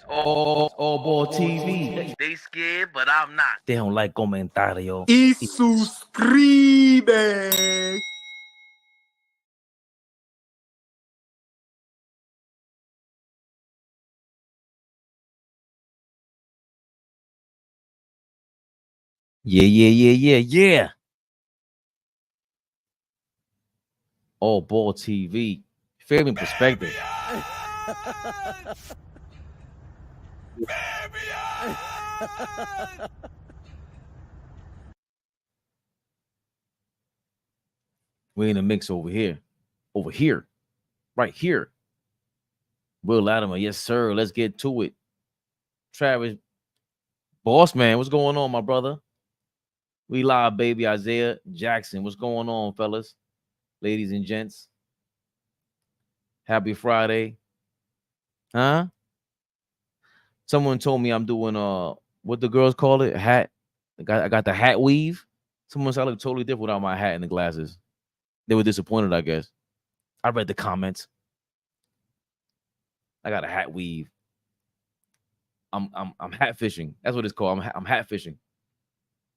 AllBall TV. They scared, but I'm not. They don't like comentario. Y suscribe. Yeah. AllBall TV. Fabian perspective. We in the mix over here. Right here. Will Latimer, yes, sir. Let's get to it. Travis, boss man, what's going on, my brother? We live, baby. Isaiah Jackson, what's going on, fellas, ladies and gents? Happy Friday. Huh? Someone told me I'm doing what the girls call it, hat. I got the hat weave. Someone said I look totally different without my hat and the glasses. They were disappointed, I guess. I read the comments. I got a hat weave. I'm hat fishing. That's what it's called. I'm hat fishing.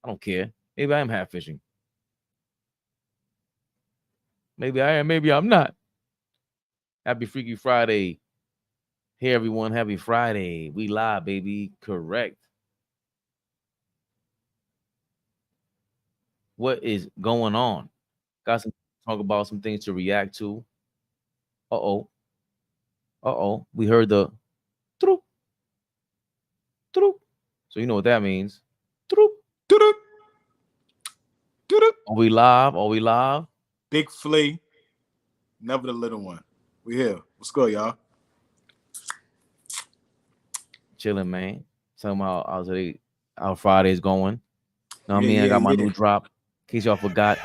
I don't care. Maybe I am hat fishing. Maybe I am. Maybe I'm not. Happy Freaky Friday. Hey everyone, happy Friday. We live, baby. Correct. What is going on? Got some talk about some things to react to. Uh-oh. We heard the troop. So you know what that means. Troop. Are we live? Big Flea. Never the little one. We here. What's good, y'all? Chilling, man. Somehow our Friday's going. Know what I mean? I got my new drop. In case y'all forgot.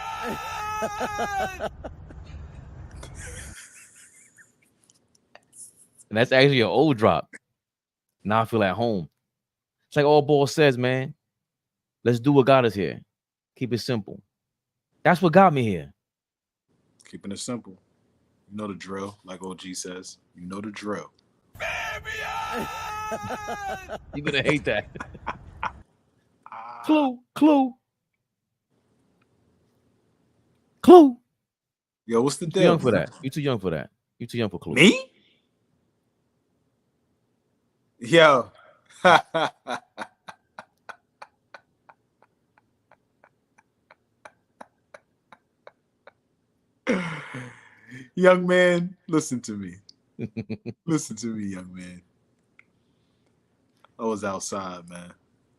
And that's actually an old drop. Now I feel at home. It's like AllBall says, man. Let's do what got us here. Keep it simple. That's what got me here. Keeping it simple. You know the drill, like OG says. You know the drill. You're gonna hate that. Clue. Yo, what's the You deal? too young for that. You too young for that. You too young for Clue. Me? Yo. Young man, listen to me. Listen to me, young man. I was outside, man.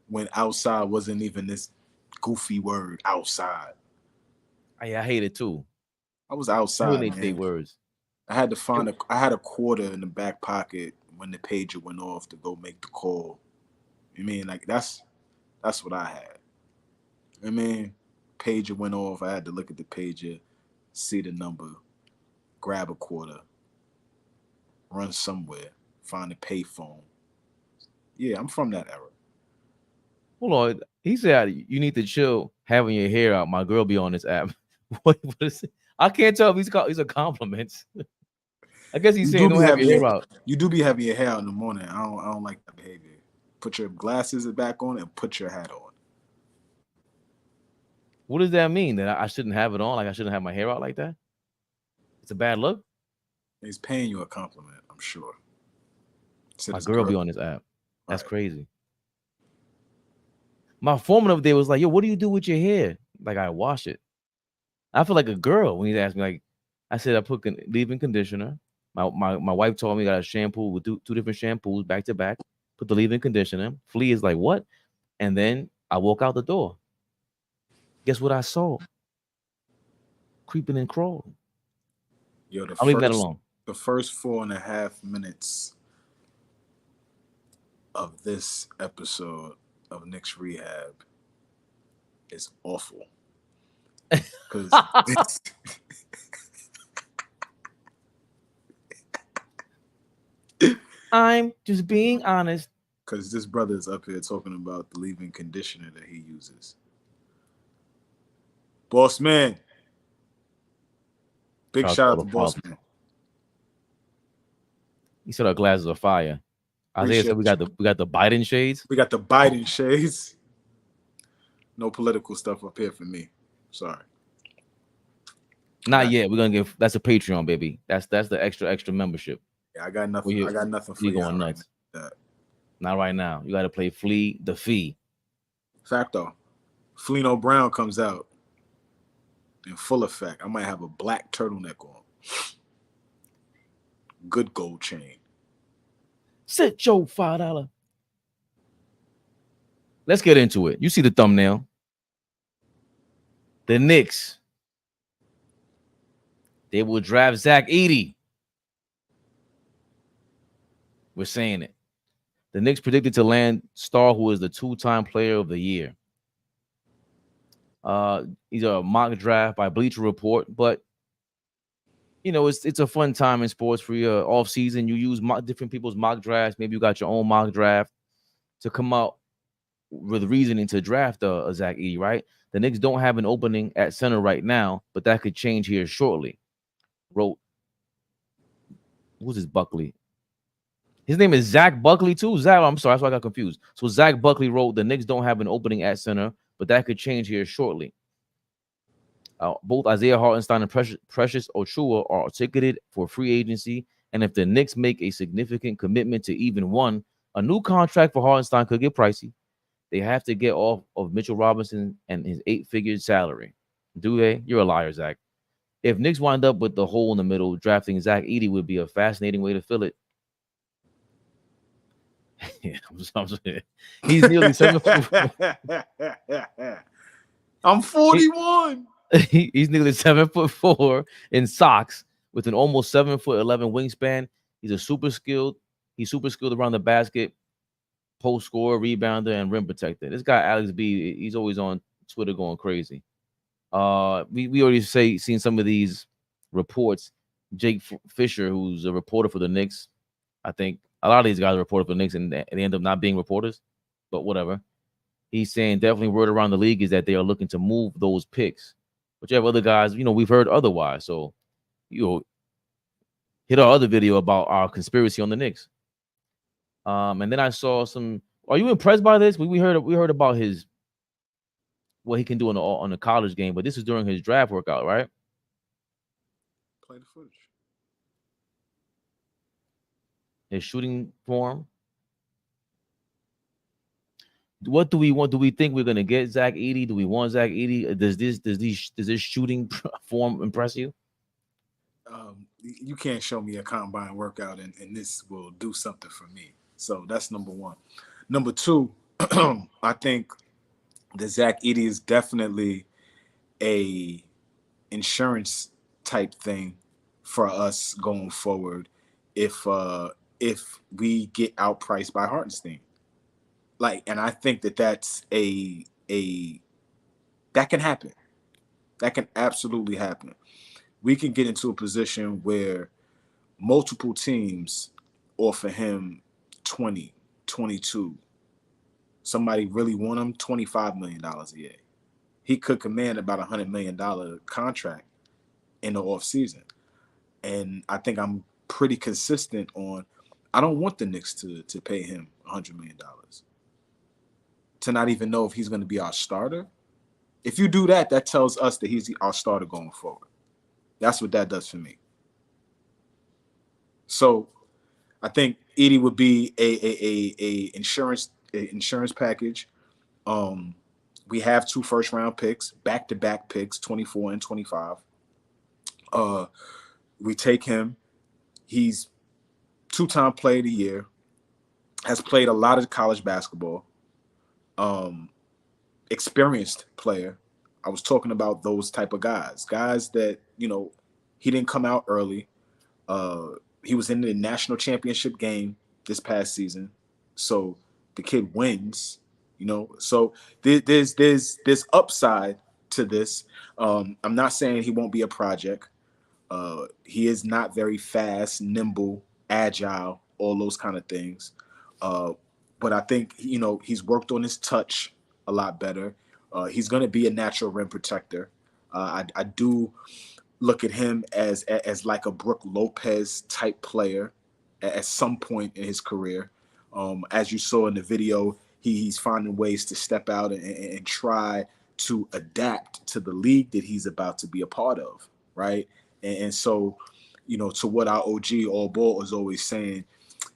When outside wasn't even this goofy word, outside. I hate it too. I was outside, They say words. I had to find I had a quarter in the back pocket when the pager went off to go make the call. I mean, like that's what I had. I mean, pager went off. I had to look at the pager, see the number, grab a quarter, run somewhere, find a payphone. Yeah, I'm from that era. Hold on. He said you need to chill having your hair out. My girl be on this app. What is it? I can't tell if these are compliments. I guess he's saying don't have your hair out. You do be having your hair out in the morning. I don't like that behavior. Put your glasses back on and put your hat on. What does that mean? That I shouldn't have it on? Like I shouldn't have my hair out like that? It's a bad look? He's paying you a compliment, I'm sure. My girl be on this app. That's crazy. My foreman up there was like, yo, what do you do with your hair? Like, I wash it. I feel like a girl when he asked me, like, I said I put leave-in conditioner. My wife told me I got a shampoo with two different shampoos back to back. Put the leave-in conditioner. Flea is like, what? And then I walk out the door. Guess what I saw? Creeping and crawling. Yo, I'll leave that alone. The first 4.5 minutes of this episode of Knicks Rehab is awful. Because I'm just being honest. Because this brother is up here talking about the leave-in conditioner that he uses. Boss man. Big shout out to Boss man. He said our glasses are fire. Isaiah said we got the Biden shades. We got the Biden shades. No political stuff up here for me. Sorry. Not yet. We're gonna give that's a Patreon, baby. That's the extra membership. Yeah, I got nothing. I got nothing for you. Going nuts. Not right now. You got to play Flea the Fee. Facto. Flino Brown comes out in full effect. I might have a black turtleneck on. Good gold chain. Set your $5. Let's get into it. You see the thumbnail. The Knicks. They will draft Zach Edey. We're saying it. The Knicks predicted to land star who is the 2-time player of the year. He's a mock draft by Bleacher Report, but you know it's a fun time in sports for your off season. You use different people's mock drafts. Maybe you got your own mock draft to come out with reasoning to draft a Zach Edey, right? The Knicks don't have an opening at center right now, but that could change here shortly. Wrote, who's this Buckley? His name is Zach Buckley too. Zach, I'm sorry, that's why I got confused. So Zach Buckley wrote, the Knicks don't have an opening at center, but that could change here shortly. Both Isaiah Hartenstein and Precious Achiuwa are ticketed for free agency, and if the Knicks make a significant commitment to even one, a new contract for Hartenstein could get pricey. They have to get off of Mitchell Robinson and his 8-figure salary. Do they? You're a liar, Zach. If Knicks wind up with the hole in the middle, drafting Zach Edey would be a fascinating way to fill it. Yeah, he's nearly 7'4". I'm 41. He's nearly 7'4" in socks with an almost 7'11" wingspan. He's super skilled around the basket, post scorer, rebounder, and rim protector. This guy Alex B, he's always on Twitter going crazy. We already seen some of these reports. Jake Fisher, who's a reporter for the Knicks, I think a lot of these guys are reported for the Knicks and they end up not being reporters, but whatever. He's saying definitely word around the league is that they are looking to move those picks. But you have other guys, we've heard otherwise. So, hit our other video about our conspiracy on the Knicks. And then I saw some. Are you impressed by this? We heard about what he can do on the college game, but this is during his draft workout, right? Play the footage. His shooting form. What do we want? Do we think we're gonna get Zach Edey? Do we want Zach Edey? Does this shooting form impress you? You can't show me a combine workout and this will do something for me. So that's number one. Number two, I think that Zach Edey is definitely a insurance type thing for us going forward if we get outpriced by Hartenstein. And I think that's that can happen. That can absolutely happen. We can get into a position where multiple teams offer him 20, 22. Somebody really want him $25 million a year. He could command about $100 million contract in the offseason. And I think I'm pretty consistent on I don't want the Knicks to pay him $100 million. To not even know if he's going to be our starter. If you do that, that tells us that he's our starter going forward. That's what that does for me. So I think Edey would be a insurance package. We have 2 first-round picks, back-to-back picks, 24 and 25. We take him. He's 2-time player of the year, has played a lot of college basketball. Experienced player. I was talking about those type of guys that, he didn't come out early. He was in the national championship game this past season. So the kid wins, so there's upside to this. I'm not saying he won't be a project. He is not very fast, nimble, agile, all those kind of things. But I think, he's worked on his touch a lot better. He's going to be a natural rim protector. I do look at him as like a Brook Lopez type player at some point in his career. As you saw in the video, he's finding ways to step out and try to adapt to the league that he's about to be a part of, right? And so, to what our OG AllBall is always saying,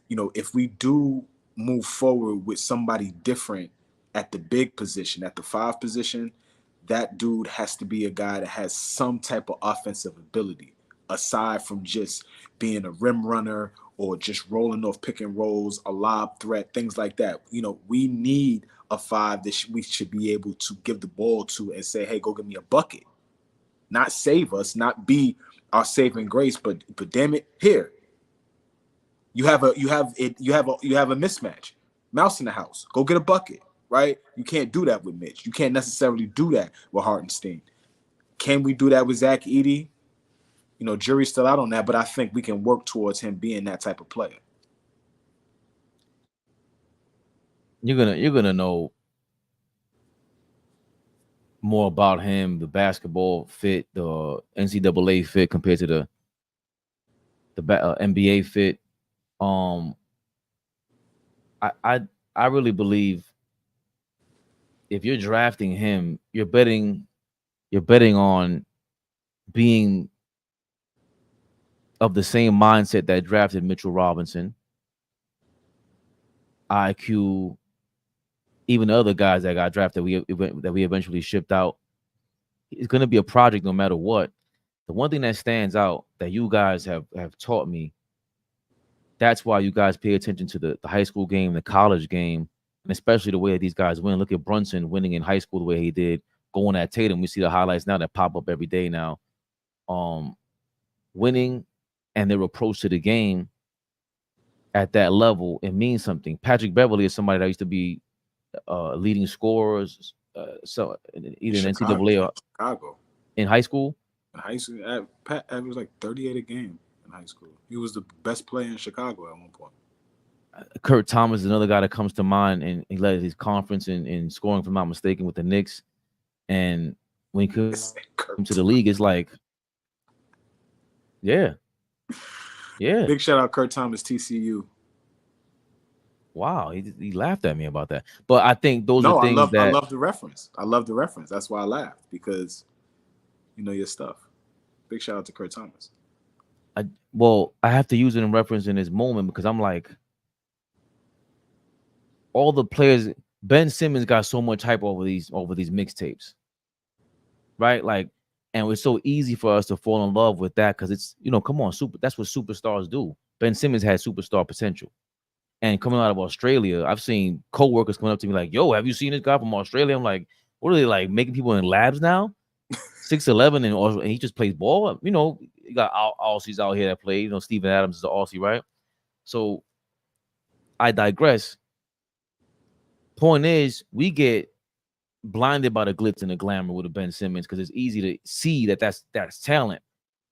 if we do move forward with somebody different at the big position, at the 5 position, that dude has to be a guy that has some type of offensive ability aside from just being a rim runner or just rolling off pick and rolls, a lob threat, things like that. We need a 5 that we should be able to give the ball to and say, hey, go get me a bucket. Not save us, not be our saving grace, but damn it, here. You have a mismatch. Mouse in the house. Go get a bucket, right? You can't do that with Mitch. You can't necessarily do that with Hartenstein. Can we do that with Zach Edey? Jury's still out on that, but I think we can work towards him being that type of player. You're gonna know more about him, the basketball fit, the NCAA fit compared to the NBA fit. I really believe if you're drafting him, you're betting on being of the same mindset that drafted Mitchell Robinson, IQ, even the other guys that got drafted that we eventually shipped out. It's going to be a project no matter what. The one thing that stands out that you guys have taught me, that's why you guys pay attention to the high school game, the college game, and especially the way that these guys win. Look at Brunson winning in high school the way he did, going at Tatum. We see the highlights now that pop up every day now. Winning and their approach to the game at that level, it means something. Patrick Beverly is somebody that used to be leading scorers, so either in NCAA or Chicago in high school. In high school, Pat was like 38 a game in high school. He was the best player in Chicago at one point. Kurt Thomas is another guy that comes to mind, and he led his conference in scoring, if I'm not mistaken, with the Knicks. And when he comes to the league, it's like, yeah. Big shout out Kurt Thomas, TCU. Wow, he laughed at me about that. But I think those are things I love the reference. I love the reference. That's why I laughed, because you know your stuff. Big shout out to Kurt Thomas. I have to use it in reference in this moment because I'm like, all the players, Ben Simmons got so much hype over these mixtapes, right? Like, and it's so easy for us to fall in love with that because it's, come on, that's what superstars do. Ben Simmons had superstar potential. And coming out of Australia, I've seen coworkers coming up to me like, yo, have you seen this guy from Australia? I'm like, what are they, like, making people in labs now? 6'11", and he just plays ball. You got Aussies out here that play. Steven Adams is an Aussie, right? So I digress. Point is, we get blinded by the glitz and the glamour with a Ben Simmons because it's easy to see that that's talent.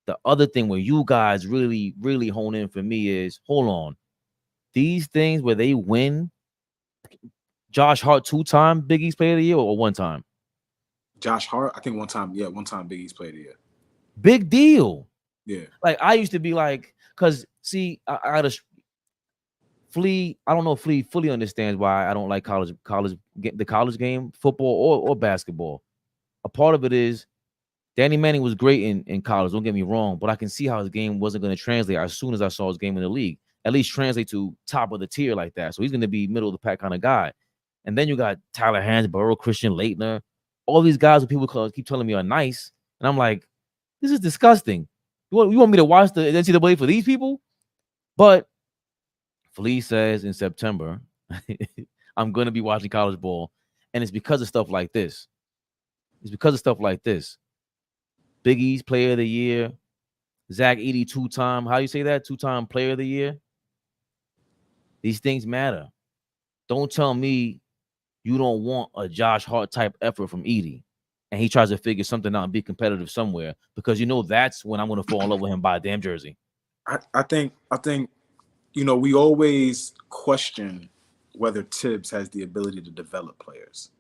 The other thing where you guys really, really hone in for me is, hold on, these things where they win. Josh Hart 2-time Big East Player of the Year or 1 time? Josh Hart, I think 1 time. Yeah, 1 time Big East Player of the Year. Big deal. Yeah. Like, I used to be like, because see, I had a Flea. I don't know if Flea fully understands why I don't like the college game, football or basketball. A part of it is Danny Manning was great in college. Don't get me wrong, but I can see how his game wasn't going to translate as soon as I saw his game in the league. At least translate to top of the tier like that. So he's going to be middle of the pack kind of guy. And then you got Tyler Hansborough, Christian Laettner, all these guys who people keep telling me are nice, and I'm like, this is disgusting. You want me to watch the NCAA for these people? But Flea says in September, I'm going to be watching college ball, and it's because of stuff like this. Big East Player of the Year, Zach Edey 2-time. How do you say that? 2-time Player of the Year. These things matter. Don't tell me you don't want a Josh Hart type effort from Edey, and he tries to figure something out and be competitive somewhere, because that's when I'm going to fall in love with him by a damn jersey. I think we always question whether Tibbs has the ability to develop players,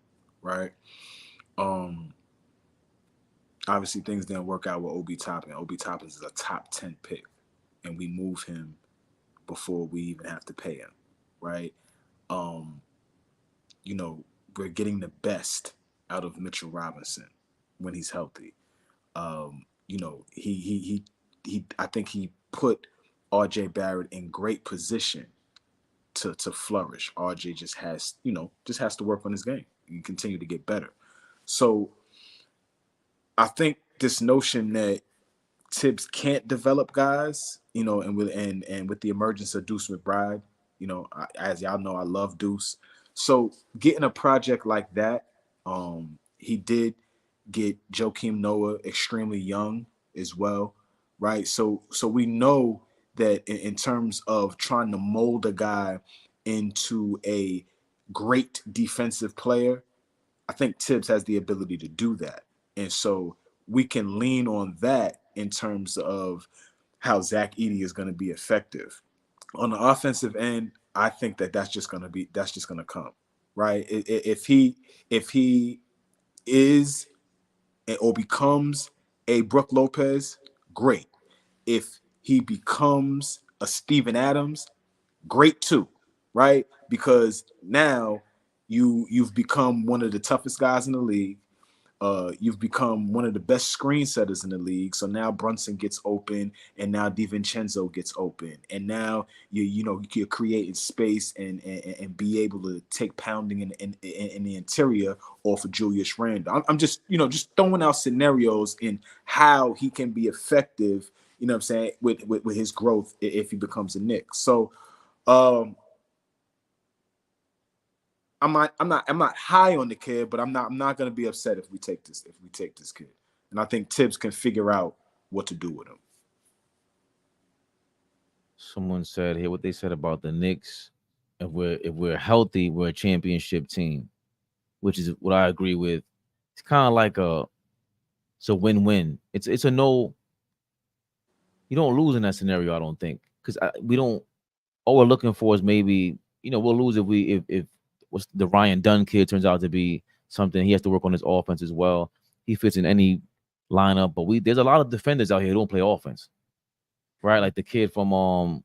right? Obviously things didn't work out with Obi Toppin. Obi Toppin is a top 10 pick, and we move him before we even have to pay him, right? You know, we're getting the best out of Mitchell Robinson when he's healthy. You know, I think he put RJ Barrett in great position to flourish. RJ just has, you know, just has to work on his game and continue to get better. So I think this notion that Tibbs can't develop guys, you know, and with the emergence of Deuce McBride, you know, as y'all know, I love Deuce. So getting a project like that, he did get Joakim Noah extremely young as well, right? So we know that in terms of trying to mold a guy into a great defensive player, I think Tibbs has the ability to do that. And so we can lean on that in terms of how Zach Edey is going to be effective. On the offensive end, I think that that's just going to come, right? If he is or becomes a Brook Lopez, great. If he becomes a Steven Adams, great too, right? Because now you've become one of the toughest guys in the league. You've become one of the best screen setters in the league. So now Brunson gets open, and now DiVincenzo gets open, and now you're creating space and be able to take pounding in the interior off of Julius Randle. I'm just just throwing out scenarios in how he can be effective. You know what I'm saying with his growth if he becomes a Knick. So. I'm not high on the kid, but I'm not gonna be upset if we take this kid. And I think Tibbs can figure out what to do with him. Someone said here what they said about the Knicks. If we're healthy, we're a championship team, which is what I agree with. It's kind of like it's a win-win. It's a no. You don't lose in that scenario, I don't think, because we don't. All we're looking for is maybe we'll lose if what's the Ryan Dunn kid turns out to be something. He has to work on his offense as well. He fits in any lineup, but there's a lot of defenders out here who don't play offense, right? Like the kid from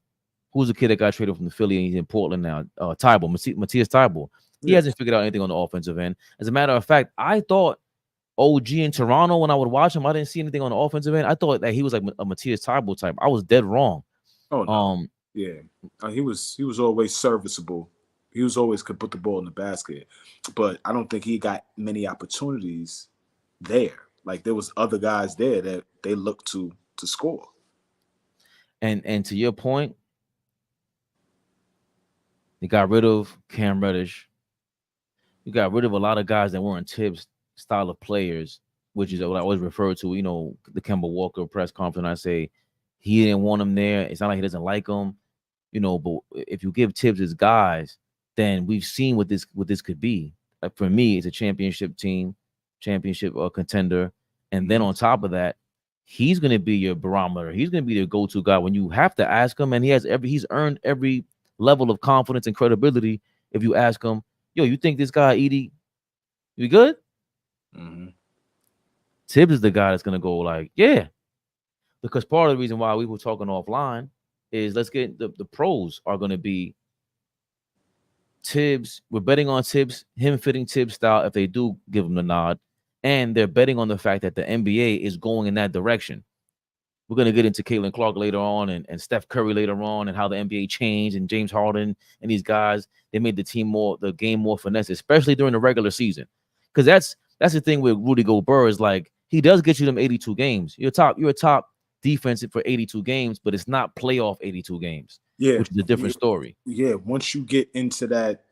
who's the kid that got traded from the Philly and he's in Portland now? Tybal, Matthias Tybal. He Yeah. hasn't figured out anything on the offensive end. As a matter of fact, I thought OG in Toronto, when I would watch him, I didn't see anything on the offensive end. I thought that he was like a Matthias Tybal type. I was dead wrong. Oh no. Yeah. He was always serviceable. He was always could put the ball in the basket, but I don't think he got many opportunities there. Like there was other guys there that they looked to score. And to your point, they got rid of Cam Reddish. You got rid of a lot of guys that weren't Tibbs style of players, which is what I always refer to. The Kemba Walker press conference. I say he didn't want him there. It's not like he doesn't like him, But if you give Tibbs his guys, then we've seen what this could be. Like for me, it's a championship team, championship contender, and then on top of that, he's going to be your barometer. He's going to be your go-to guy when you have to ask him, and he's earned every level of confidence and credibility. If you ask him, yo, you think this guy Edey, you good? Mm-hmm. Tibbs is the guy that's gonna go like, yeah. Because part of the reason why we were talking offline is let's get the pros are gonna be Tibbs. We're betting on Tibbs, him fitting Tibbs style if they do give him the nod. And they're betting on the fact that the NBA is going in that direction. We're going to get into Caitlin Clark later on and Steph Curry later on and how the NBA changed and James Harden and these guys, they made the game more finesse, especially during the regular season. Because that's the thing with Rudy Gobert is like he does get you them 82 games. You're a top defense for 82 games, but it's not playoff 82 games, which is a different story. Yeah, once you get into that,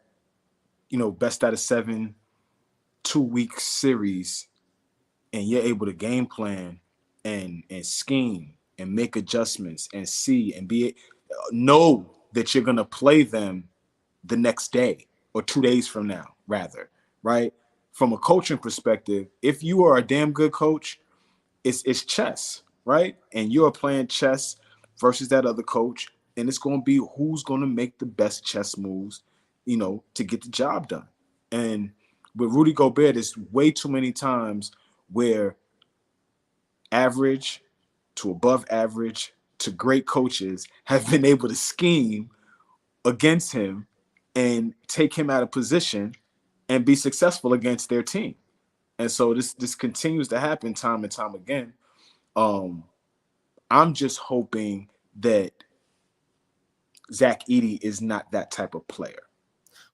best out of 7 2-week series and you're able to game plan and scheme and make adjustments and see and know that you're going to play them the next day or 2 days from now, rather, right? From a coaching perspective, if you are a damn good coach, it's chess, right? And you're playing chess versus that other coach, and it's going to be who's going to make the best chess moves, to get the job done. And with Rudy Gobert, there's way too many times where average to above average to great coaches have been able to scheme against him and take him out of position and be successful against their team. And so this continues to happen time and time again. I'm just hoping that Zach Edey is not that type of player.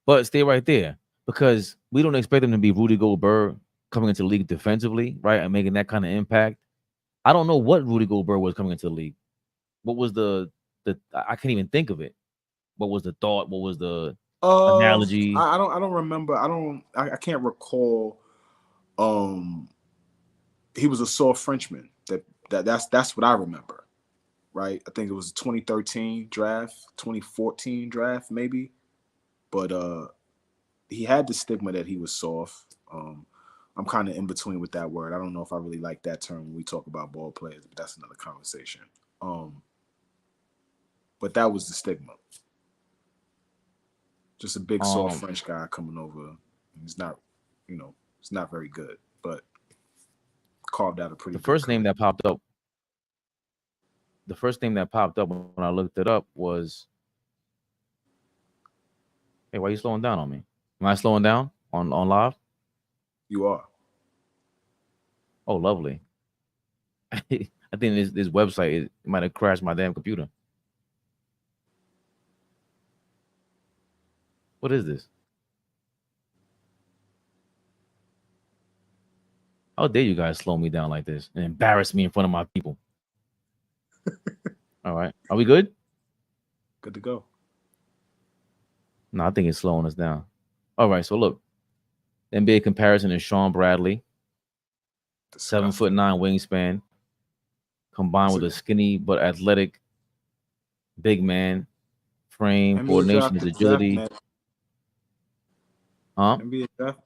But stay right there, because we don't expect him to be Rudy Gobert coming into the league defensively, right, and making that kind of impact. I don't know what Rudy Gobert was coming into the league. What was the I can't even think of it. What was the thought? What was the analogy? I don't remember. I can't recall. He was a soft Frenchman. That's what I remember. Right? I think it was 2013 draft, 2014 draft, maybe. But he had the stigma that he was soft. I'm kind of in between with that word. I don't know if I really like that term when we talk about ball players, but that's another conversation. But that was the stigma. Just a big soft French guy coming over. He's not, it's not very good, but carved out a pretty. The first name that popped up. The first name that popped up when I looked it up was, hey, why are you slowing down on me? Am I slowing down on live? You are. Oh, lovely. I think this website, it might have crashed my damn computer. What is this? How dare you guys slow me down like this and embarrass me in front of my people? All right. Are we good? Good to go. No, I think it's slowing us down. All right. So look, NBA comparison is Sean Bradley, 7'9" wingspan, combined with a skinny but athletic big man frame, NBA coordination, his agility. Huh?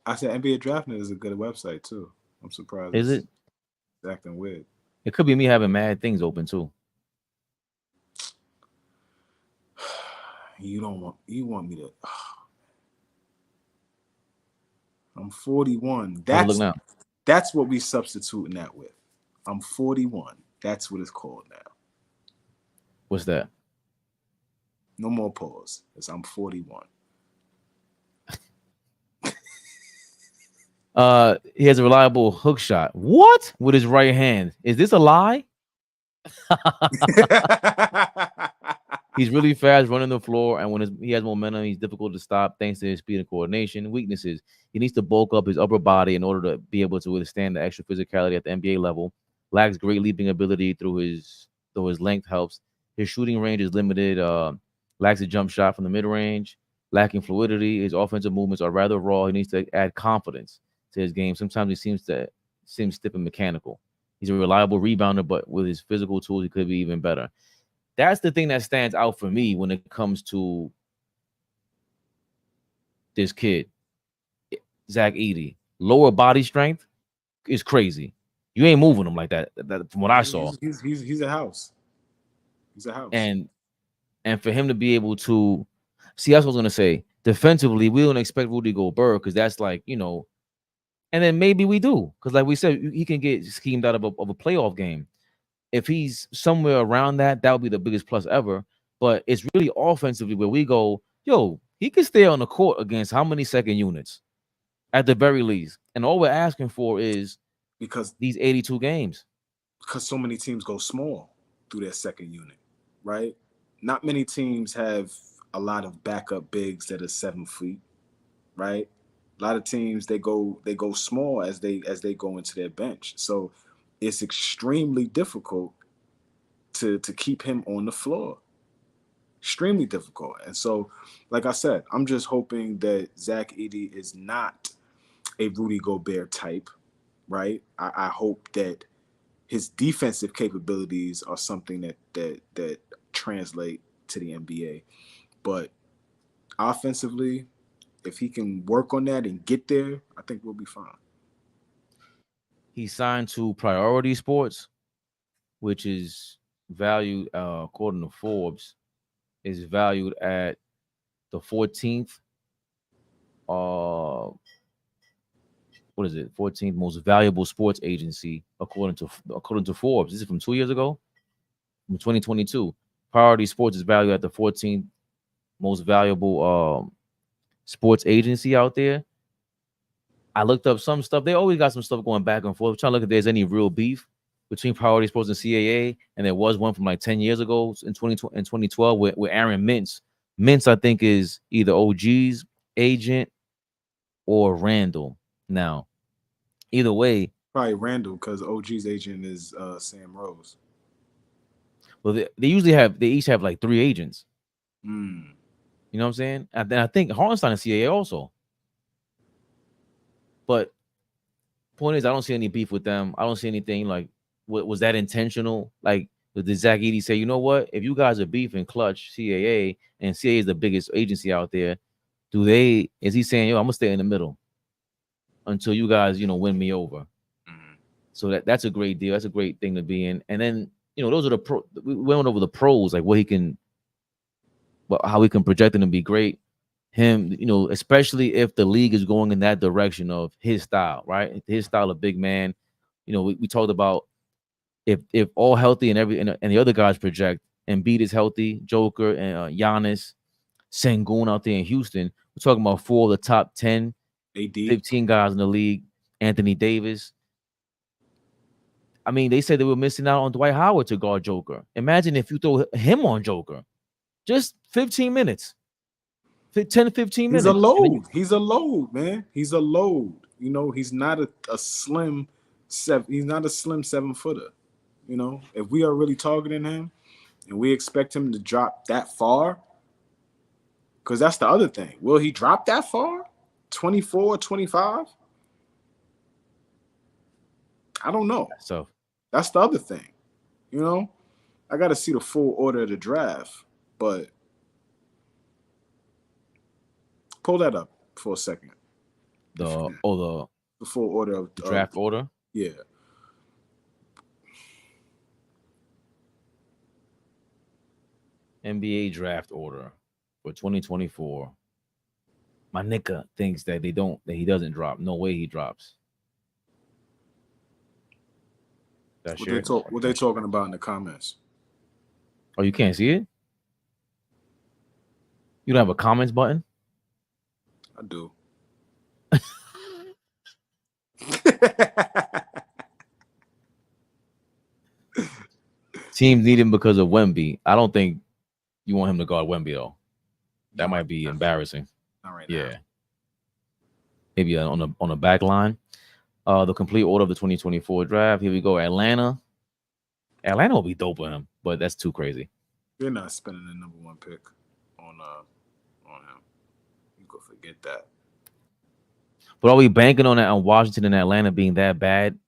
I said NBA DraftNet is a good website too. I'm surprised. Is it? It's acting weird. It could be me having mad things open too. You want me to. I'm 41. That's what we substituting that with. I'm 41. That's what it's called now. What's that? No more pause. It's I'm 41. He has a reliable hook shot. What? With his right hand. Is this a lie? He's really fast running the floor, and when he has momentum, he's difficult to stop thanks to his speed and coordination. Weaknesses: he needs to bulk up his upper body in order to be able to withstand the extra physicality at the NBA level. Lacks great leaping ability though his length helps. His shooting range is limited. Lacks a jump shot from the mid-range. Lacking fluidity. His offensive movements are rather raw. He needs to add confidence to his game. Sometimes he seems stiff and mechanical. He's a reliable rebounder, but with his physical tools, he could be even better. That's the thing that stands out for me when it comes to this kid, Zach Edey. Lower body strength is crazy. You ain't moving him like that. From what I saw, he's a house. He's a house. And for him to be able to see, that's what I was gonna say. Defensively, we don't expect Rudy Gobert because that's like, and then maybe we do because, like we said, he can get schemed out of a playoff game. If he's somewhere around that, that would be the biggest plus ever. But it's really offensively where we go, yo, he can stay on the court against how many second units at the very least. And all we're asking for is because these 82 games. Because so many teams go small through their second unit, right? Not many teams have a lot of backup bigs that are 7 feet, right? A lot of teams they go small as they go into their bench. So it's extremely difficult to keep him on the floor. Extremely difficult. And so, like I said, I'm just hoping that Zach Edey is not a Rudy Gobert type, right? I hope that his defensive capabilities are something that translate to the NBA. But offensively, if he can work on that and get there, I think we'll be fine. He signed to Priority Sports, which is valued, according to Forbes, is valued at the 14th. What is it? 14th most valuable sports agency according to Forbes. This is from 2 years ago, from 2022. Priority Sports is valued at the 14th most valuable sports agency out there. I looked up some stuff. They always got some stuff going back and forth. I'm trying to look if there's any real beef between Priority Sports and CAA. And there was one from like 10 years ago in 2012 with Aaron Mintz. Mintz, I think, is either OG's agent or Randall. Now, either way, Probably Randall, because OG's agent is Sam Rose. well, they each have like 3 agents. Mm. You know what I'm saying? And then I think Hartenstein is CAA also. But point is, I don't see any beef with them. I don't see anything like, was that intentional? Like, did Zach Edey say, you know what? If you guys are beefing Clutch, CAA, and CAA is the biggest agency out there, is he saying, yo, I'm gonna stay in the middle until you guys, win me over? Mm. So that's a great deal. That's a great thing to be in. And then, those are we went over the pros, like how he can project it and be great. Him, especially if the league is going in that direction of his style, right? His style of big man. We talked about if all healthy and the other guys project, Embiid is healthy, Joker and Giannis, Sengun out there in Houston. We're talking about 4 of the top 10, AD. 15 guys in the league. Anthony Davis. I mean, they said they were missing out on Dwight Howard to guard Joker. Imagine if you throw him on Joker. Just 15 minutes. 10 to 15 minutes. He's a load. He's a load, man. He's a load. He's not a slim 7. He's not a slim 7-footer. If we are really targeting him and we expect him to drop that far, because that's the other thing. Will he drop that far? 24, 25? I don't know. So that's the other thing. I got to see the full order of the draft, but pull that up for a second. The full order of the draft order? Yeah. NBA draft order for 2024. My nigga thinks that he doesn't drop. No way he drops. What they talking about in the comments? Oh, you can't see it? You don't have a comments button? I do. Teams need him because of Wemby. I don't think you want him to guard Wemby though. That might be embarrassing. All right. Yeah. Now. Maybe on the back line. The complete order of the 2024 draft. Here we go. Atlanta will be dope with him, but that's too crazy. You're not spending the number 1 pick on him. You could forget that. But are we banking on that on Washington and Atlanta being that bad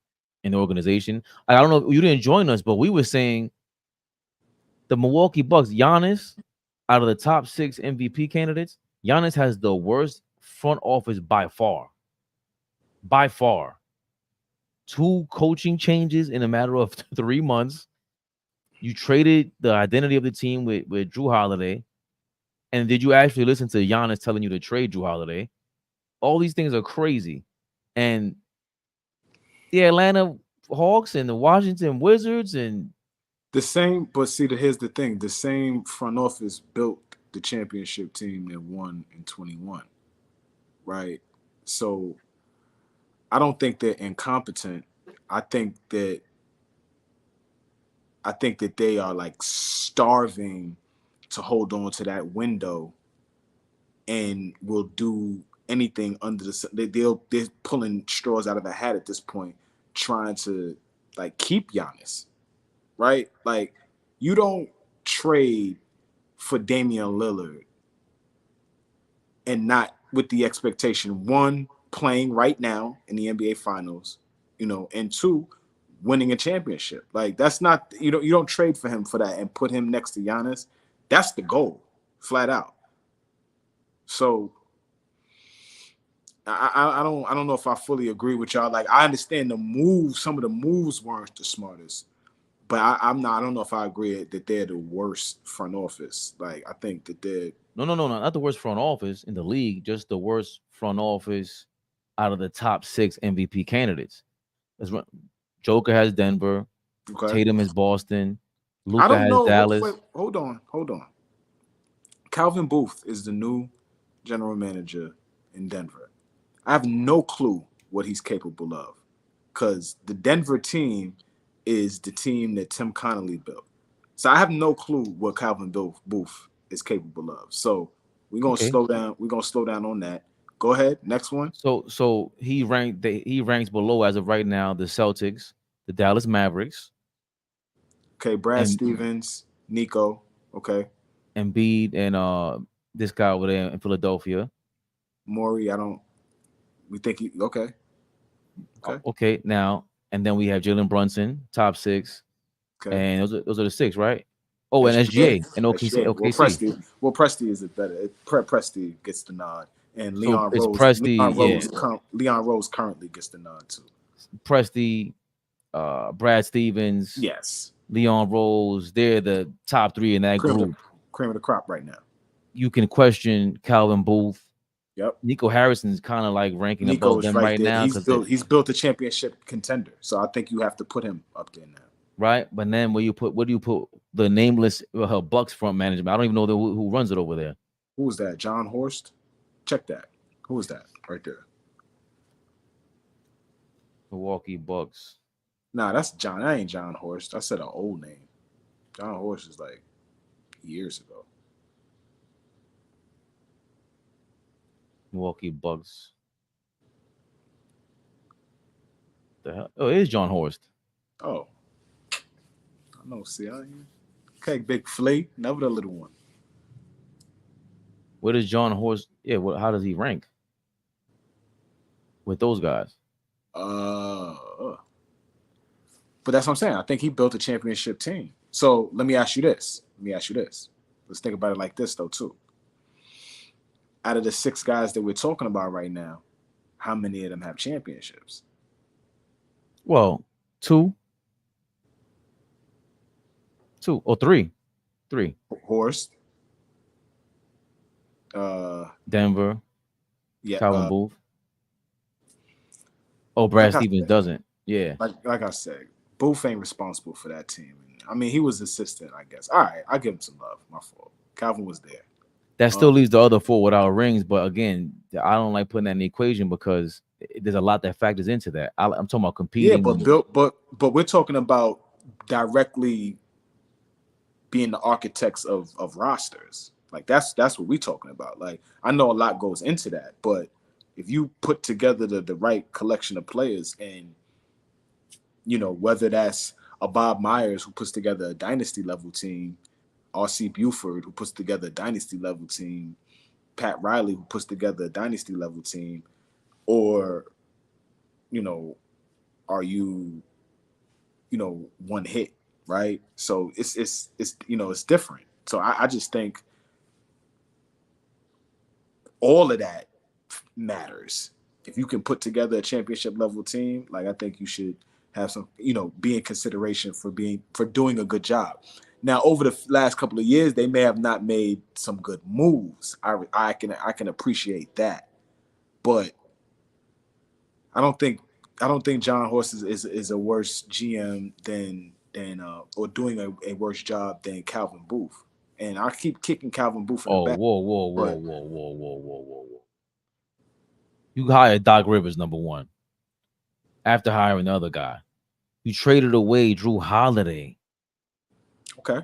in the organization? I don't know. You didn't join us, but we were saying the Milwaukee Bucks, Giannis, out of the top 6 MVP candidates, Giannis has the worst front office by far. By far. 2 coaching changes in a matter of 3 months. You traded the identity of the team with Jrue Holiday. And did you actually listen to Giannis telling you to trade Jrue Holiday? All these things are crazy. And the Atlanta Hawks and the Washington Wizards and the same, but see, here's the thing. The same front office built the championship team that won in 21, right? So I don't think they're incompetent. I think that they are like starving to hold on to that window and will do anything under the sun. They're pulling straws out of a hat at this point, trying to like keep Giannis, right? Like you don't trade for Damian Lillard and not with the expectation, 1, playing right now in the NBA Finals, and 2, winning a championship. Like that's not, you don't trade for him for that and put him next to Giannis. That's the goal, flat out. So I don't know if I fully agree with y'all. Like I understand the moves, some of the moves weren't the smartest, but I don't know if I agree that they're the worst front office. Like I think that they're no, not the worst front office in the league, just the worst front office out of the top 6 MVP candidates. Joker has Denver, okay. Tatum has Boston, Luka has Dallas. Wait, hold on. Calvin Booth is the new general manager in Denver. I have no clue what he's capable of, because the Denver team is the team that Tim Connolly built. So I have no clue what Calvin Booth is capable of. So we're gonna Okay. slow down. We're gonna slow down on that. Go ahead. Next one. So he ranks below as of right now the Celtics, the Dallas Mavericks, Okay, Brad and Stevens, Nico. Okay, Embiid, and this guy over there in Philadelphia. Maury. I don't. We think he. Okay. Okay. Okay, now and then we have Jalen Brunson, top 6, Okay. and those are the 6, right? Oh, and SGA. SGA and OKC. SGA. OKC. Well, Presti is it better. Presti gets the nod, and So Leon it's Rose. Presti, yeah, Leon Rose currently gets the nod too. Presti, Brad Stevens, Yes. Leon Rose. They're the top 3 in that group. Cream of the crop right now. You can question Calvin Booth. Yep. Nico Harrison's kind of like ranking Nico's above them right right there. now He's built a championship contender, so I think you have to put him up there now. right. But then what do you put the nameless Bucks front management? I don't even know who runs it over there. Who was that? John Horst? Check that. Who was that right there? Milwaukee Bucks. Nah, that's John. That ain't John Horst. I said an old name. John Horst is like years ago. Milwaukee Bucks. The hell? Oh, it is John Horst. Oh. I know. See, okay, Big Flea. Never the little one. Where does John Horst? Yeah, how does he rank with those guys? But that's what I'm saying. I think he built a championship team. So let me ask you this. Let's think about it like this, though, too. Out of the 6 guys that we're talking about right now, how many of them have championships? Well, 2 or 3. Horst. Denver. Yeah. Calvin Booth. Oh, Brad Stevens doesn't. Yeah. Like I said, Booth ain't responsible for that team. I mean, he was assistant, I guess. All right, I'll give him some love. My fault. Calvin was there. That still leaves the other 4 without rings. But again, I don't like putting that in the equation because there's a lot that factors into that. I'm talking about competing. Yeah, but we're talking about directly being the architects of rosters. Like that's what we're talking about. Like I know a lot goes into that, but if you put together the right collection of players, and whether that's a Bob Myers who puts together a dynasty level team, R.C. Buford who puts together a dynasty level team, Pat Riley who puts together a dynasty level team, or are you one hit, right? So it's different. So I just think all of that matters. If you can put together a championship level team, like I think you should have some, be in consideration for doing a good job. Now, over the last couple of years, they may have not made some good moves. I can appreciate that, but I don't think John Horst is a worse GM than or doing a worse job than Calvin Booth. And I keep kicking Calvin Booth in the back. Whoa. You hired Doc Rivers, number 1. After hiring the other guy, you traded away Drew Holiday. Okay.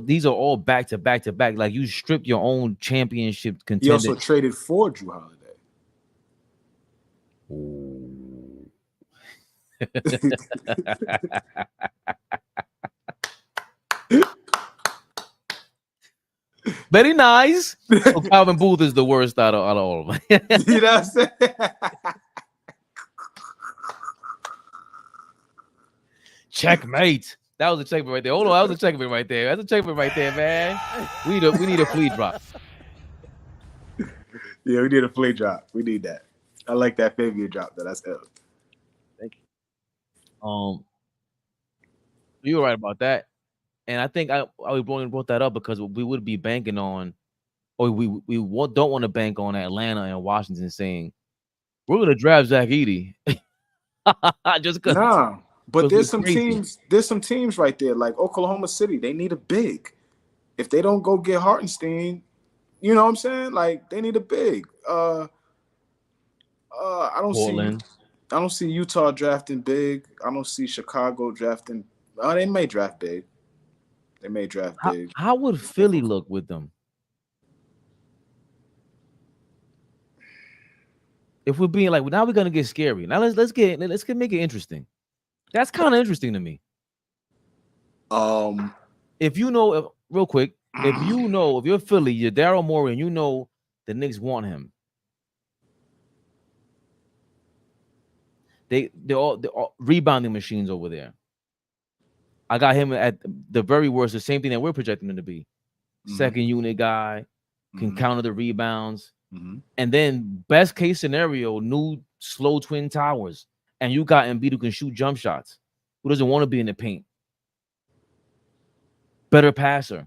These are all back to back to back. Like you stripped your own championship contender. He also traded for Drew Holiday. Very nice. So Calvin Booth is the worst out of all of them. You know what I'm saying? Checkmate. That was a checkmate right there. Hold on, that was a checkmate right there. That's a checkmate right there, man. We need a flea drop. Yeah, we need a flea drop. We need that. I like that Fabian drop. That's ill. Thank you. You were right about that, and I think I brought that up because we would be banking on, or we don't want to bank on Atlanta and Washington saying we're going to draft Zach Edey. Just because. Nah, but there's some teams. There's some teams right there, like Oklahoma City. They need a big. If they don't go get Hartenstein, You know what I'm saying? Like they need a big. I don't Portland. see Utah drafting big. I don't see Chicago drafting. They may draft big. They may draft big. How would Philly look with them? If we're being like, well, now we're gonna get scary. Now let's make it interesting. That's kind of interesting to me. If Real quick, if you're Philly, you're Daryl Morey, and you know the Knicks want him. They're all rebounding machines over there. I got him at the very worst, the same thing that we're projecting him to be. Second unit guy, can counter the rebounds. And then best case scenario, new slow twin towers. And you got Embiid who can shoot jump shots, who doesn't want to be in the paint. Better passer.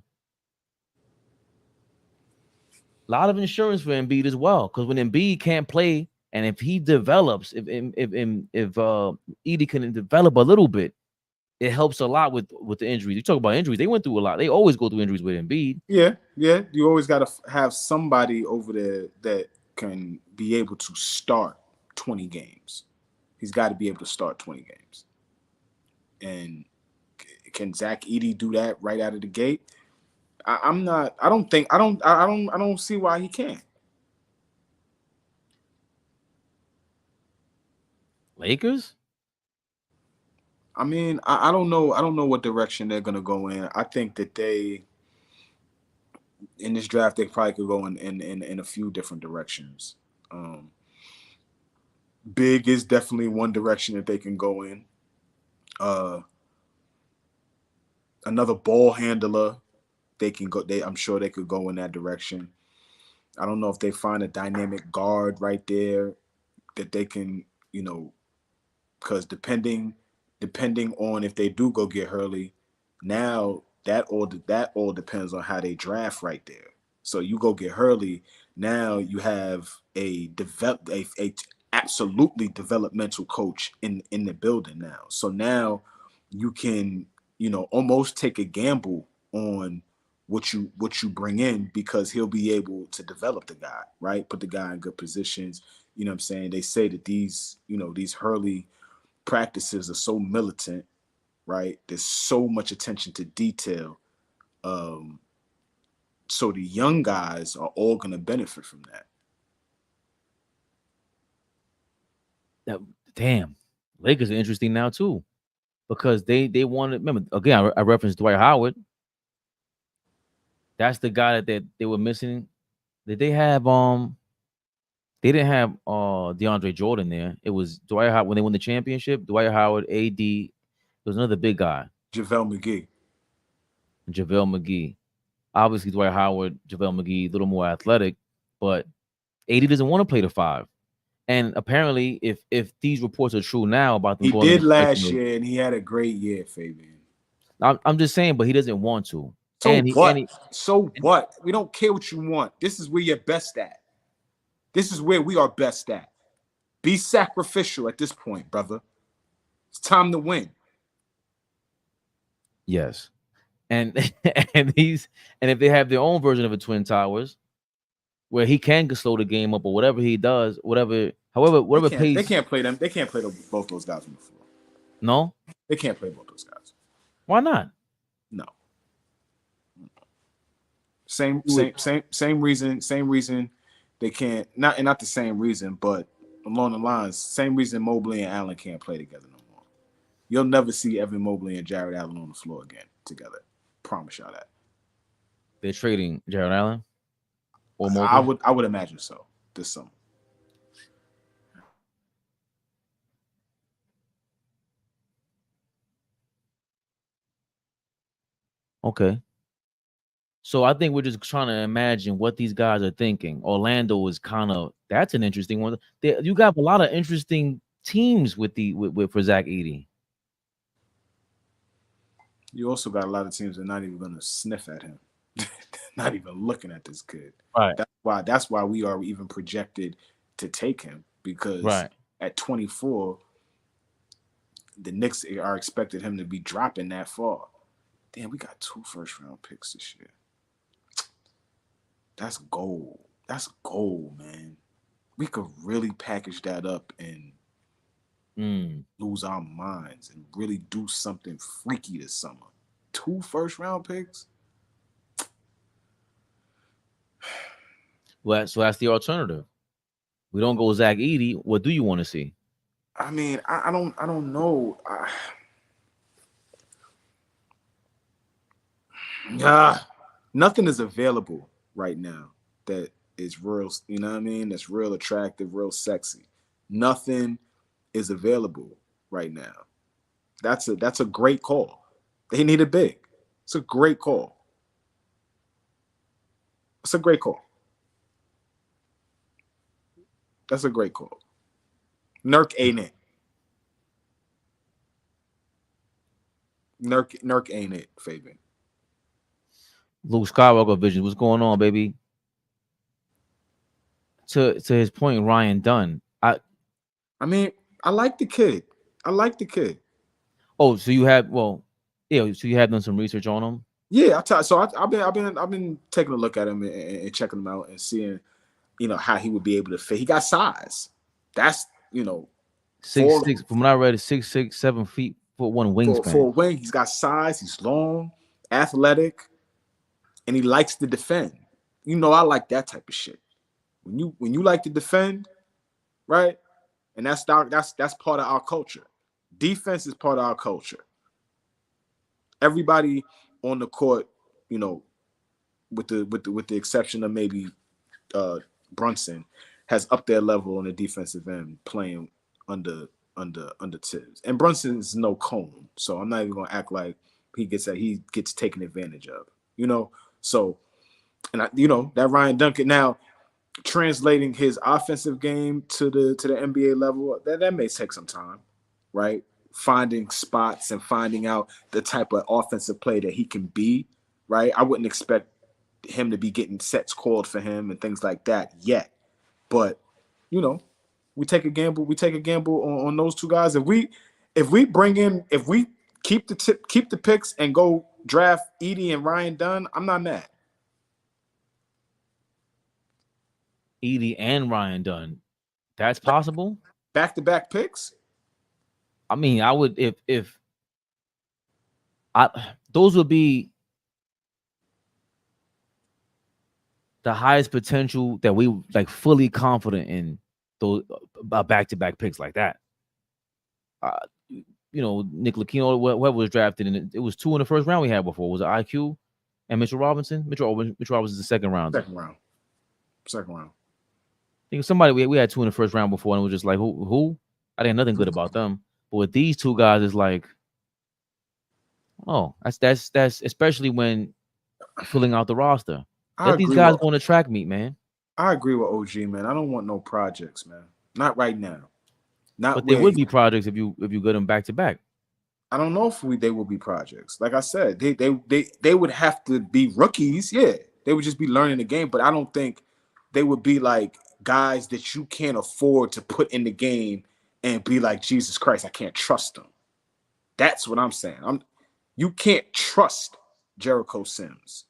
A lot of insurance for Embiid as well. Because when Embiid can't play, and if he develops, if Edey can develop a little bit, it helps a lot with the injuries. You talk about injuries, they went through a lot. They always go through injuries with Embiid. Yeah. You always got to have somebody over there that can be able to start 20 games. He's got to be able to start 20 games. And can Zach Edey do that right out of the gate? I don't see why he can't. Lakers? I mean, I don't know. I don't know what direction they're gonna go in. I think that in this draft they probably could go in a few different directions. Big is definitely one direction that they can go in. Another ball handler, they can go. I'm sure they could go in that direction. I don't know if they find a dynamic guard right there that they can, because depending on if they do go get Hurley, now that all depends on how they draft right there. So you go get Hurley, now you have a absolutely developmental coach in the building now. So now you can, almost take a gamble on what you bring in, because he'll be able to develop the guy, right? Put the guy in good positions. You know what I'm saying? They say that these Hurley practices are so militant, right? There's so much attention to detail. So the young guys are all going to benefit from that. Damn. Lakers are interesting now too, because they wanted, remember, again, I referenced Dwight Howard. That's the guy that they were missing. Did they have they didn't have DeAndre Jordan there. It was Dwight Howard when they won the championship. Dwight Howard, Edey. There was another big guy. JaVale McGee. Obviously, Dwight Howard, JaVale McGee, a little more athletic, but Edey doesn't want to play the 5. And apparently, if these reports are true now about them, he did last year, and he had a great year, Fabian. I'm just saying, but he doesn't want to. So what? We don't care what you want. This is where you're best at. This is where we are best at. Be sacrificial at this point, brother. It's time to win. Yes. And if they have their own version of a Twin Towers, where he can slow the game up or whatever he does, whatever pace. They can't play them. They can't play both those guys on the floor. No, they can't play both those guys. Why not? No. Same reason. Same reason they can't. Not the same reason, but along the lines, same reason Mobley and Allen can't play together no more. You'll never see Evan Mobley and Jared Allen on the floor again together. Promise y'all that. They're trading Jared Allen or Mobley? I would imagine so this summer. Okay. So I think we're just trying to imagine what these guys are thinking. Orlando is that's an interesting one. You got a lot of interesting teams with for Zach Edey. You also got a lot of teams that are not even going to sniff at him. Not even looking at this kid. Right. That's why we are even projected to take him, because at 24, the Knicks are expected him to be dropping that far. Damn, we got 2 first-round picks this year. That's gold. That's gold, man. We could really package that up and lose our minds and really do something freaky this summer. 2 first-round picks. Well, so that's the alternative. We don't go Zach Edey. What do you want to see? I mean, I don't know. Nothing is available right now that is real. You know what I mean? That's real attractive, real sexy. Nothing is available right now. That's a great call. They need a big. It's a great call. It's a great call. That's a great call. Nurk ain't it. Nurk ain't it, Fabian. Luke Skywalker vision. What's going on, baby? To his point, Ryan Dunn. I mean, I like the kid. I like the kid. Oh, so you have yeah. So you have done some research on him. Yeah, I've been taking a look at him and checking him out and seeing, how he would be able to fit. He got size. That's 6'6". From what I read, 6'6", 7 feet, 1 wingspan. For a wing, he's got size. He's long, athletic, and he likes to defend. I like that type of shit. When you like to defend, right? And that's part of our culture. Defense is part of our culture. Everybody on the court, with the exception of maybe Brunson, has upped their level on the defensive end, playing under Tibbs. And Brunson's no cone, so I'm not even gonna act like he gets taken advantage of. So, and that Ryan Duncan now translating his offensive game to the NBA level, that may take some time, right? Finding spots and finding out the type of offensive play that he can be, right? I wouldn't expect him to be getting sets called for him and things like that yet. But, we take a gamble. We take a gamble on those two guys. If we keep the picks and go draft Edey and Ryan Dunn, I'm not mad. Edey and Ryan Dunn. That's possible? Back-to-back picks? I mean, I would if those would be the highest potential that we fully confident in those back-to-back picks like that. Nick Lucchino, whoever was drafted, and it was 2 in the first round we had before. Was it IQ and Mitchell Robinson? Mitchell Robinson is the second round. Second round. I think somebody we had 2 in the first round before, and it was just like who? I didn't nothing good about them. But with these two guys, it's like, oh, that's especially when filling out the roster. Let these guys go on the track meet, man. I agree with OG, man. I don't want no projects, man. Not right now. But there would be projects if you get them back to back. I don't know if they will be projects. Like I said, they would have to be rookies. Yeah, they would just be learning the game. But I don't think they would be like guys that you can't afford to put in the game and be like, Jesus Christ, I can't trust them. That's what I'm saying. You can't trust Jericho Sims.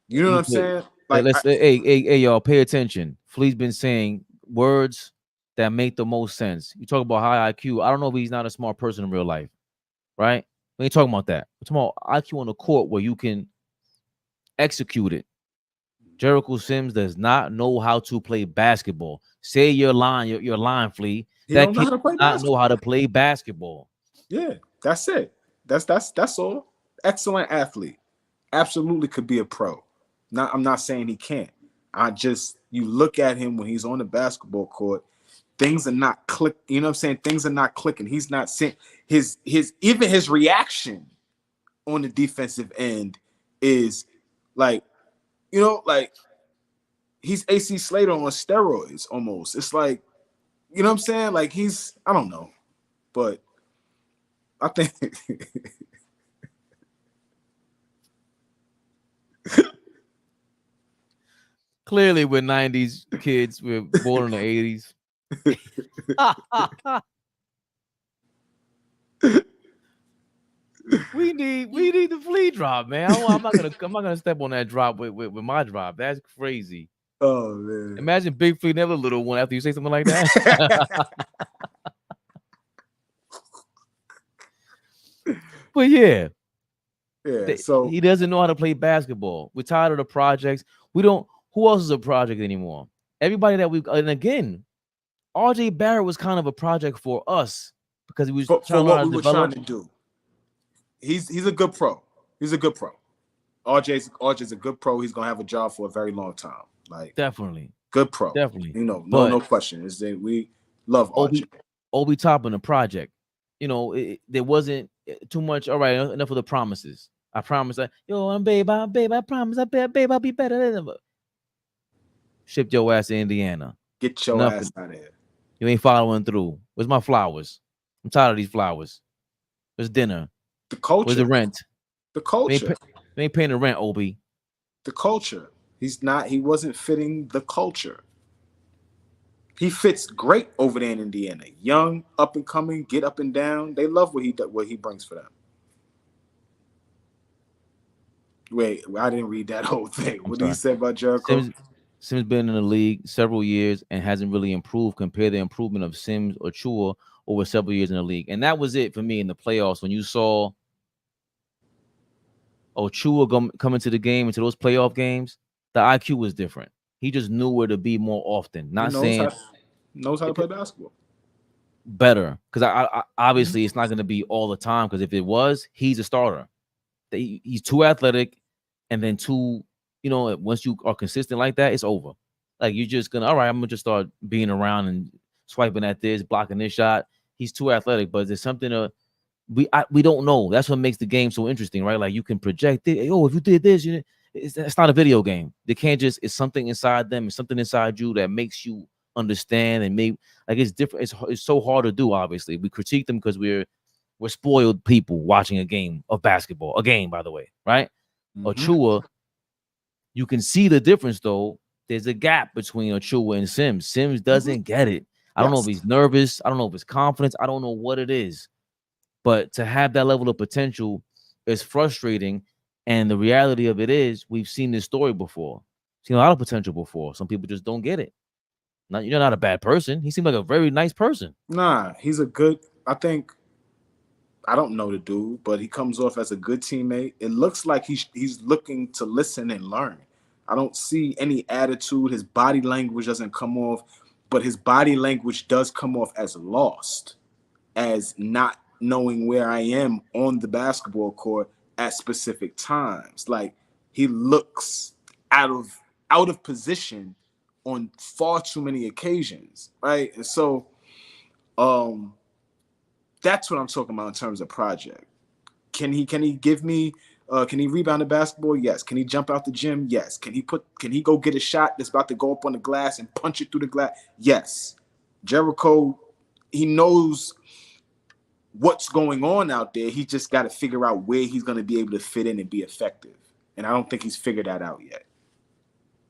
You know what I'm saying? Like, hey, y'all, pay attention. Flea's been saying words that make the most sense. You talk about high IQ. I don't know if he's not a smart person in real life, right? We ain't talking about that. We're talking about IQ on the court where you can execute it. Jericho Sims does not know how to play basketball. Say your line, Flea. That kid does not know how to play basketball. Yeah, that's it. That's all. Excellent athlete. Absolutely could be a pro. I'm not saying he can't. You look at him when he's on the basketball court, things are not click. You know what I'm saying? Things are not clicking. He's not saying his reaction on the defensive end is like, he's AC Slater on steroids almost. It's like, you know what I'm saying? Like I don't know, but I think clearly we're 90s kids. We're born in the 80s. We need the flea drop, man. I'm not gonna step on that drop with my drop. That's crazy. Oh man. Imagine Big Flea never little one after you say something like that. But yeah. Yeah. So He doesn't know how to play basketball. We're tired of the projects. We don't. Who else is a project anymore? Everybody that we and again, RJ Barrett was kind of a project for us because he was for trying to learn what how we to were develop. trying to do, he's a good pro. He's a good pro. RJ's a good pro. He's gonna have a job for a very long time. Like Definitely, good pro. definitely. You know, But no question. Is that we love RJ. Obi Toppin, the project. You know, there wasn't too much. All right, enough of the promises. I promise. Yo, I'm babe. I promise. Babe, I'll be better. Shipped your ass to Indiana. Get your ass out of here. You ain't following through. Where's my flowers? I'm tired of these flowers. Where's dinner? The culture. Where's the rent? The culture. They ain't paying the rent, Obi. The culture. He wasn't fitting the culture. He fits great over there in Indiana. Young, up and coming, get up and down. They love what he brings for them. Wait, I didn't read that whole thing. What did he say about Jericho? Sims been in the league several years and hasn't really improved. Compare the improvement of Sims or Chua over several years in the league. And that was it for me in the playoffs. When you saw Chua come into the game, into those playoff games, the IQ was different. He just knew where to be more often. Not saying knows how to play basketball better, because I obviously it's not going to be all the time. Because if it was, he's a starter. He's too athletic, and then too, you know, once you are consistent like that, it's over. Like you're just gonna, all right, I'm gonna just start being around and swiping at this, blocking this shot. He's too athletic, but there's something we don't know. That's what makes the game so interesting, right? Like you can project it. Oh, if you did this, it's not a video game. They can't just. It's something inside them. It's something inside you that makes you understand and make like it's different. It's so hard to do. Obviously, we critique them because we're spoiled people watching a game of basketball. A game, by the way, right? Ochua, you can see the difference though. There's a gap between Ochua and Sims. Sims doesn't get it. I don't know if he's nervous. I don't know if it's confidence. I don't know what it is. But to have that level of potential is frustrating. And the reality of it is we've seen this story before. Seen a lot of potential before. Some people just don't get it. You're not a bad person. He seemed like a very nice person. Nah, he's a good, I don't know the dude, but he comes off as a good teammate. It looks like he's looking to listen and learn. I don't see any attitude. His body language doesn't come off, but his body language does come off as lost, as not knowing where I am on the basketball court at specific times. Like he looks out of position on far too many occasions, right? And so that's what I'm talking about in terms of project. Can he give me can he rebound the basketball? Yes. Can he jump out the gym? Yes. Can he go get a shot that's about to go up on the glass and punch it through the glass? Yes. Jericho, he knows what's going on out there. He just got to figure out where he's going to be able to fit in and be effective. And I don't think he's figured that out yet.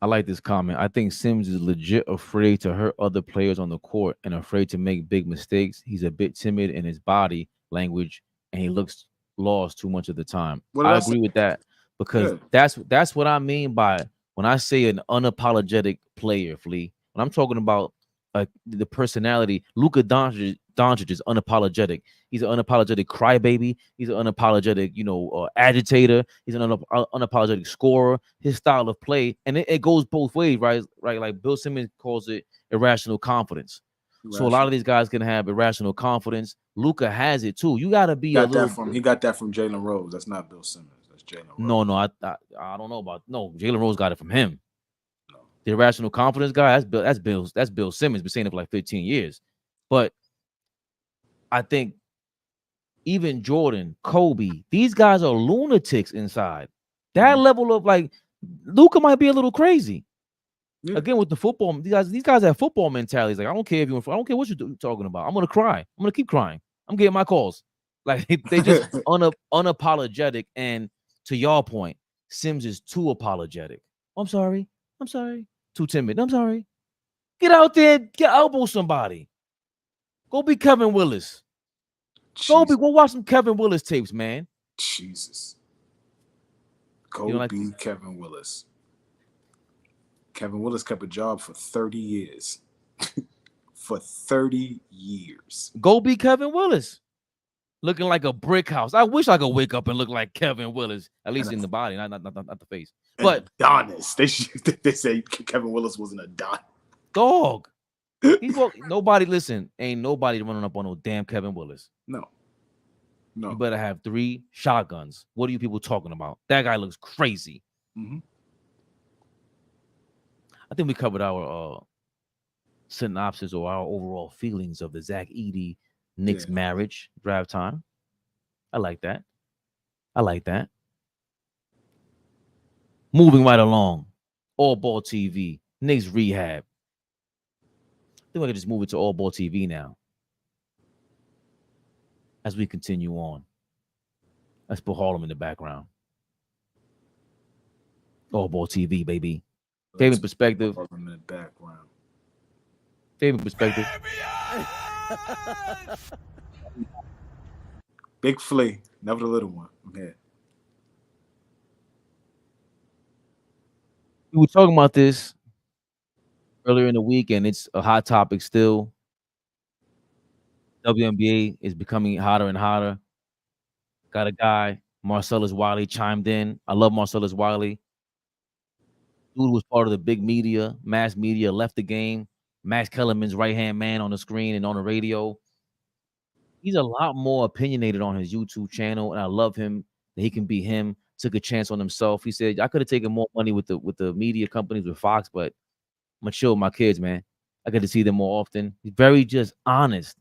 I like this comment. I think Sims is legit afraid to hurt other players on the court and afraid to make big mistakes. He's a bit timid in his body language, and he looks lost too much of the time. I agree with that because that's what I mean by when I say an unapologetic player, Flea. When I'm talking about the personality, Luka Doncic is unapologetic. He's an unapologetic crybaby. He's an unapologetic, agitator. He's an unapologetic scorer. His style of play, and it goes both ways, right? Right, like Bill Simmons calls it irrational confidence. So a lot of these guys can have irrational confidence. Luka has it too. You got to be he got that from Jalen Rose. That's not Bill Simmons. That's Jalen Rose. No, I don't know about Jalen Rose got it from him. The irrational confidence guy, that's Bill Simmons. Been saying it for like 15 years. But I think even Jordan, Kobe, these guys are lunatics inside. That level of like Luka might be a little crazy. Yeah. Again, with the football, these guys have football mentalities. Like, I don't care if I don't care what you're talking about. I'm gonna cry. I'm gonna keep crying. I'm getting my calls. Like they just unapologetic. And to y'all point, Sims is too apologetic. I'm sorry. Too timid. I'm sorry. Get out there, elbow somebody. Go be Kevin Willis. Go watch some Kevin Willis tapes, man. Jesus. You don't like Go be Kevin Willis. Kevin Willis kept a job for 30 years. For 30 years. Go be Kevin Willis. Looking like a brick house. I wish I could wake up and look like Kevin Willis, at least in the body, not the face. But Adonis. They say Kevin Willis wasn't a dot. Dog. Nobody, listen, ain't nobody running up on no damn Kevin Willis. No. You better have 3 shotguns. What are you people talking about? That guy looks crazy. Mm-hmm. I think we covered our synopsis or our overall feelings of the Zach Edey Knicks marriage drive time. I like that. Moving right along. AllBall TV, Knicks Rehab. I think I can just move it to AllBall TV now. As we continue on. Let's put Harlem in the background. AllBall TV, baby. Fabian Perspective. In the background. Fabian Perspective. Big Flea, never the little one. I'm here. We were talking about this earlier in the week, and it's a hot topic still. WNBA is becoming hotter and hotter. Got a guy, Marcellus Wiley, chimed in. I love Marcellus Wiley. Dude was part of the big media, mass media, left the game. Max Kellerman's right-hand man on the screen and on the radio. He's a lot more opinionated on his YouTube channel, and I love him that he can be him. Took a chance on himself. He said, I could have taken more money with the media companies, with Fox, but I'm going to chill with my kids, man. I get to see them more often. He's very just honest.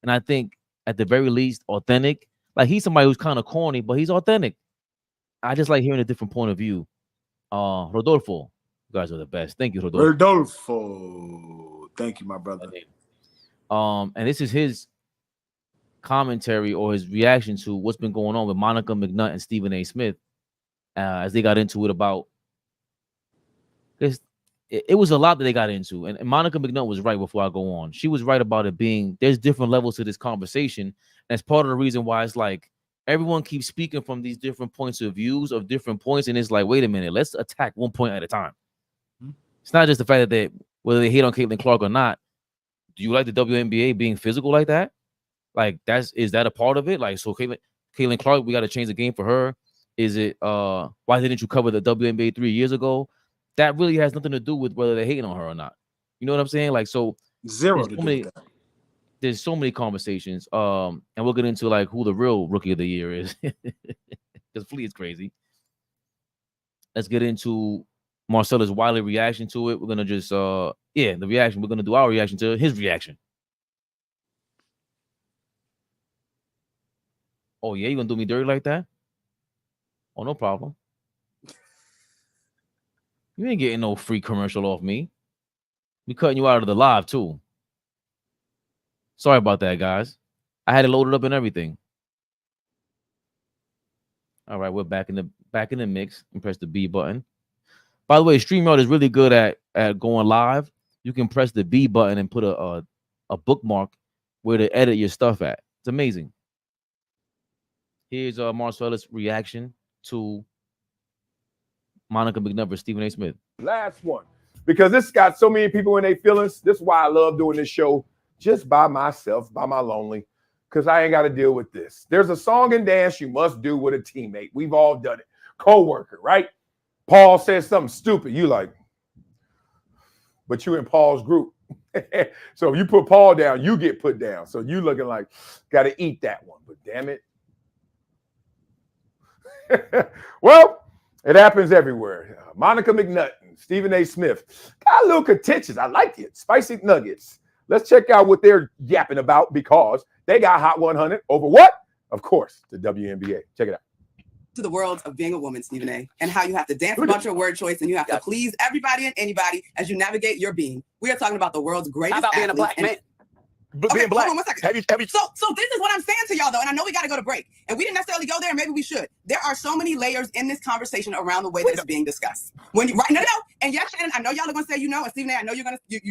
And I think, at the very least, authentic. Like, he's somebody who's kind of corny, but he's authentic. I just like hearing a different point of view. Rodolfo, you guys are the best. Thank you, Rodolfo. Thank you, my brother. And this is his commentary or his reaction to what's been going on with Monica McNutt and Stephen A. Smith as they got into it about this. It was a lot that they got into, and Monica McNutt was right. Before I go on, she was right about it being there's different levels to this conversation. And that's part of the reason why it's like everyone keeps speaking from these different points of views of different points, and it's like, wait a minute, let's attack one point at a time. It's not just the fact that whether they hate on Caitlin Clark or not. Do you like the WNBA being physical like that? Like, is that a part of it? Like, so Caitlin Clark, we got to change the game for her. Is it why didn't you cover the WNBA 3 years ago? That really has nothing to do with whether they're hating on her or not. You know what I'm saying? Like, so there's so many conversations. And we'll get into like who the real rookie of the year is. Because Flea is crazy. Let's get into Marcellus Wiley reaction to it. We're gonna just the reaction. We're gonna do our reaction to his reaction. Oh yeah, you gonna do me dirty like that? Oh, no problem. You ain't getting no free commercial off me. We cutting you out of the live too. Sorry about that, guys. I had it loaded up and everything. All right, we're back in the mix. And press the B button. By the way, StreamYard is really good at going live. You can press the B button and put a bookmark where to edit your stuff at. It's amazing. Here's Marcellus' reaction to Monica McNutt versus Stephen A. Smith. Last one. Because this got so many people in their feelings. This is why I love doing this show just by myself, by my lonely, because I ain't got to deal with this. There's a song and dance you must do with a teammate. We've all done it. Co-worker, right? Paul says something stupid. You like, but you in Paul's group. So if you put Paul down, you get put down. So you looking like, got to eat that one. But damn it. Well, it happens everywhere. Monica McNutt and Stephen A. Smith got a little contentious. I like it. Spicy nuggets. Let's check out what they're yapping about because they got Hot 100 over what? Of course, the WNBA. Check it out. To the world of being a woman, Stephen A., and how you have to dance about your word choice and you have to please everybody and anybody as you navigate your being. We are talking about the world's greatest. How about being a black man? Okay, being black. Hold on 1 second. Have you... So this is what I'm saying to y'all, though, and I know we got to go to break, and we didn't necessarily go there, and maybe we should. There are so many layers in this conversation around the way that it's being discussed. When you right, no, and yes, Shannon, I know y'all are gonna say and Stephen A, I know you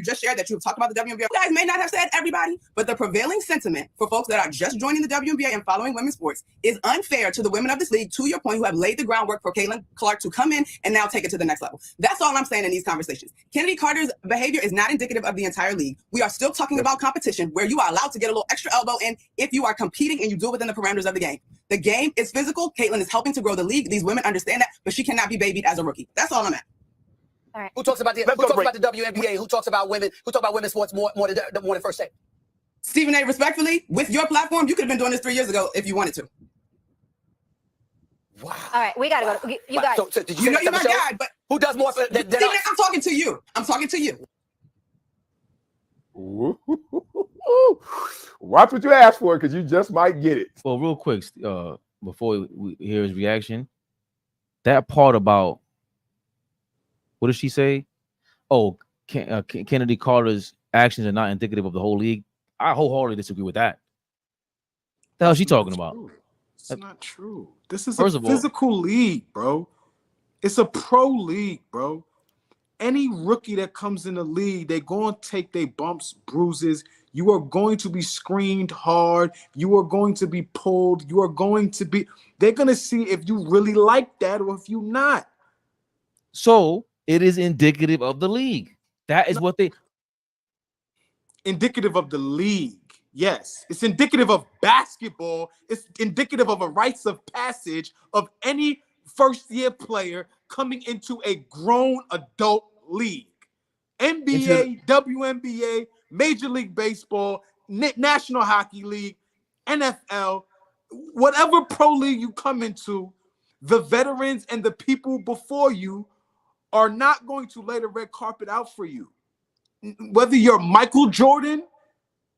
just shared that you've talked about the WNBA. You guys may not have said everybody, but the prevailing sentiment for folks that are just joining the WNBA and following women's sports is unfair to the women of this league, to your point, who have laid the groundwork for Caitlin Clark to come in and now take it to the next level. That's all I'm saying in these conversations. Kennedy Carter's behavior is not indicative of the entire league. We are still talking about competition where you are allowed to get a little extra elbow in if you are competing and you do it within the parameters of the game. The game is physical. Caitlin is helping to grow the league. These women understand that, but she cannot be babied as a rookie. That's all I'm at. All right. Who talks about the WNBA? Who talks about women? Who talks about women's sports more than First Take? Stephen A, respectfully, with your platform, you could have been doing this 3 years ago if you wanted to. Wow. All right, we gotta go. You guys. So did You know you're my guy, but who does more than Stephen A, I'm talking to you. I'm talking to you. Watch what you ask for, because you just might get it. Well, real quick, before we hear his reaction, that part about what did she say? Oh, Kennedy Carter's actions are not indicative of the whole league. I wholeheartedly disagree with that. The hell is she talking about? It's not true. This is First a of all, physical league, bro. It's a pro league, bro. Any rookie that comes in the league, they're going to take their bumps, bruises. You are going to be screened hard. You are going to be pulled. You are going to be. They're going to see if you really like that or if you're not. So it is indicative of the league. That is what they. Indicative of the league. Yes. It's indicative of basketball. It's indicative of a rites of passage of any first-year player coming into a grown adult league. NBA, WNBA, Major League Baseball, National Hockey League, NFL, whatever pro league you come into, the veterans and the people before you are not going to lay the red carpet out for you. Whether you're Michael Jordan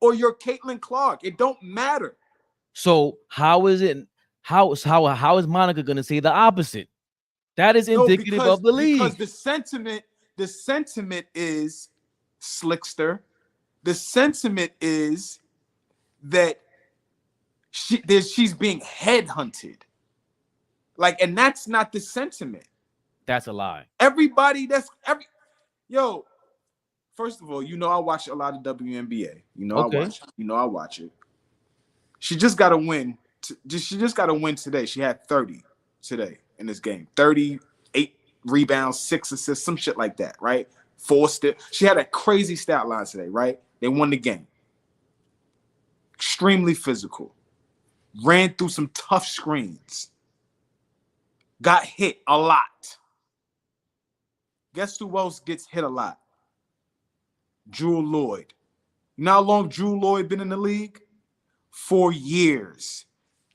or you're Caitlin Clark, it don't matter. So how is it? How is Monica going to say the opposite? That is indicative of the league. Because the sentiment is slickster. The sentiment is that she's being headhunted. And that's not the sentiment. That's a lie. Yo, first of all, I watch a lot of WNBA. I watch it. She just got to win. She just got to win today. She had 30 today in this game. 38 rebounds, 6 assists, some shit like that, right? 4 steals. She had a crazy stat line today, right? They won the game. Extremely physical. Ran through some tough screens. Got hit a lot. Guess who else gets hit a lot? Jewel Lloyd. You know how long Jewel Lloyd been in the league? 4 years.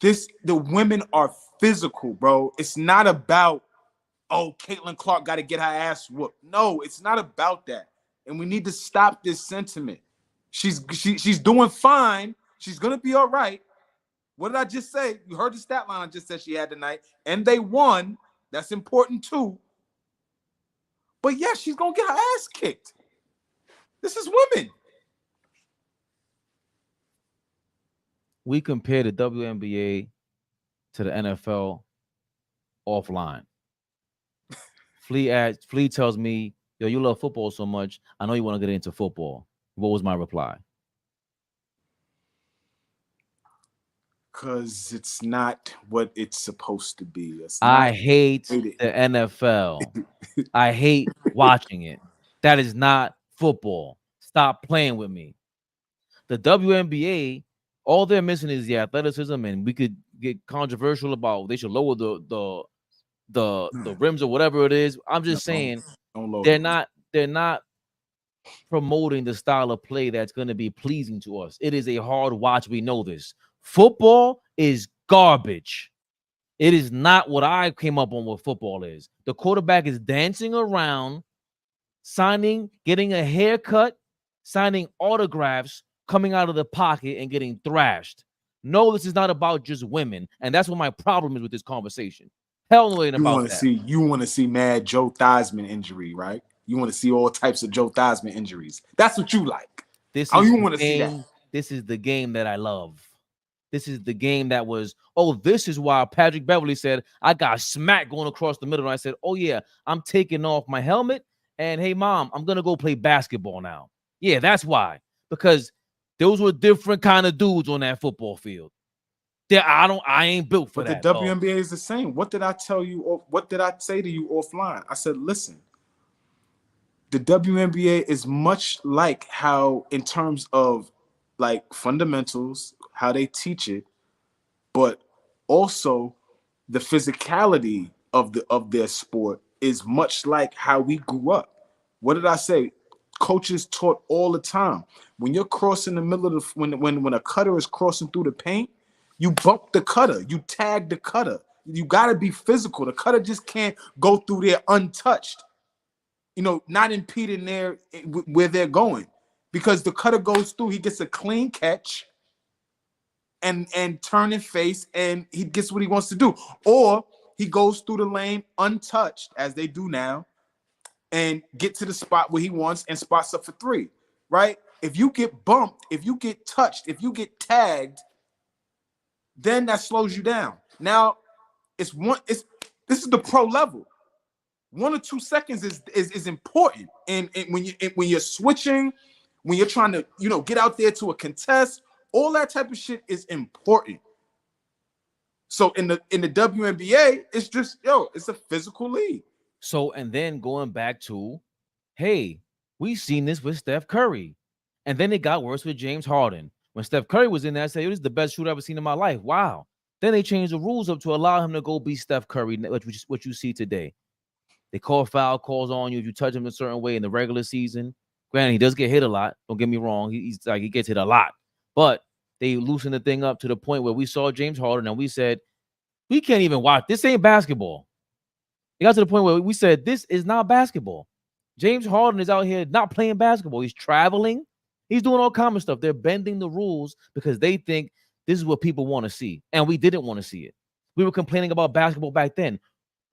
The women are physical, bro. It's not about, Caitlin Clark got to get her ass whooped. No, it's not about that. And we need to stop this sentiment. She's doing fine. She's going to be all right. What did I just say? You heard the stat line I just said she had tonight. And they won. That's important too. But yeah, she's going to get her ass kicked. This is women. We compare the WNBA to the NFL offline. Flea tells me, yo, you love football so much. I know you want to get into football. What was my reply? Because it's not what it's supposed to be. I hate the NFL. I hate watching it. That is not football. Stop playing with me. The WNBA, all they're missing is the athleticism, and we could get controversial about they should lower the rims or whatever it is. I'm just saying they're not promoting the style of play that's going to be pleasing to us. It is a hard watch. We know this. Football is garbage. It is not what I came up on what football is. The quarterback is dancing around, signing, getting a haircut, signing autographs, coming out of the pocket and getting thrashed. No, this is not about just women. And that's what my problem is with this conversation. Hell no, it ain't about that. You want to see mad Joe Theismann injury, right? You want to see all types of Joe Theismann injuries. That's what you like. This you want to see that. This is the game that I love. This is the game that was, oh, this is why Patrick Beverly said, I got smacked going across the middle. And I said, oh, yeah, I'm taking off my helmet. And hey, mom, I'm going to go play basketball now. Yeah, that's why. Because those were different kind of dudes on that football field. I ain't built for that. But the WNBA is the same. What did I tell you? Or what did I say to you offline? I said, listen, the WNBA is much like how, in terms of like fundamentals, how they teach it, but also the physicality of their sport is much like how we grew up. What did I say? Coaches taught all the time. When you're crossing the middle of the when a cutter is crossing through the paint, you bump the cutter, you tag the cutter. You got to be physical. The cutter just can't go through there untouched, not impeding where they're going, because the cutter goes through, he gets a clean catch and turn and face, and he gets what he wants to do. Or he goes through the lane untouched, as they do now, and get to the spot where he wants and spots up for three, right? If you get bumped, if you get touched, if you get tagged, then that slows you down. Now, this is the pro level. 1 or 2 seconds is important. And when you're switching, when you're trying to, get out there to a contest, all that type of shit is important. So in the WNBA, it's just, it's a physical league. So, and then going back to, hey, we've seen this with Steph Curry. And then it got worse with James Harden. When Steph Curry was in there, I said, this is the best shooter I've ever seen in my life. Wow. Then they changed the rules up to allow him to go be Steph Curry, what you see today. They call foul calls on you if you touch him a certain way in the regular season. Granted, he does get hit a lot. Don't get me wrong. He gets hit a lot. But they loosened the thing up to the point where we saw James Harden and we said, we can't even watch. This ain't basketball. It got to the point where we said, this is not basketball. James Harden is out here not playing basketball. He's traveling. He's doing all kinds of stuff. They're bending the rules because they think this is what people want to see. And we didn't want to see it. We were complaining about basketball back then.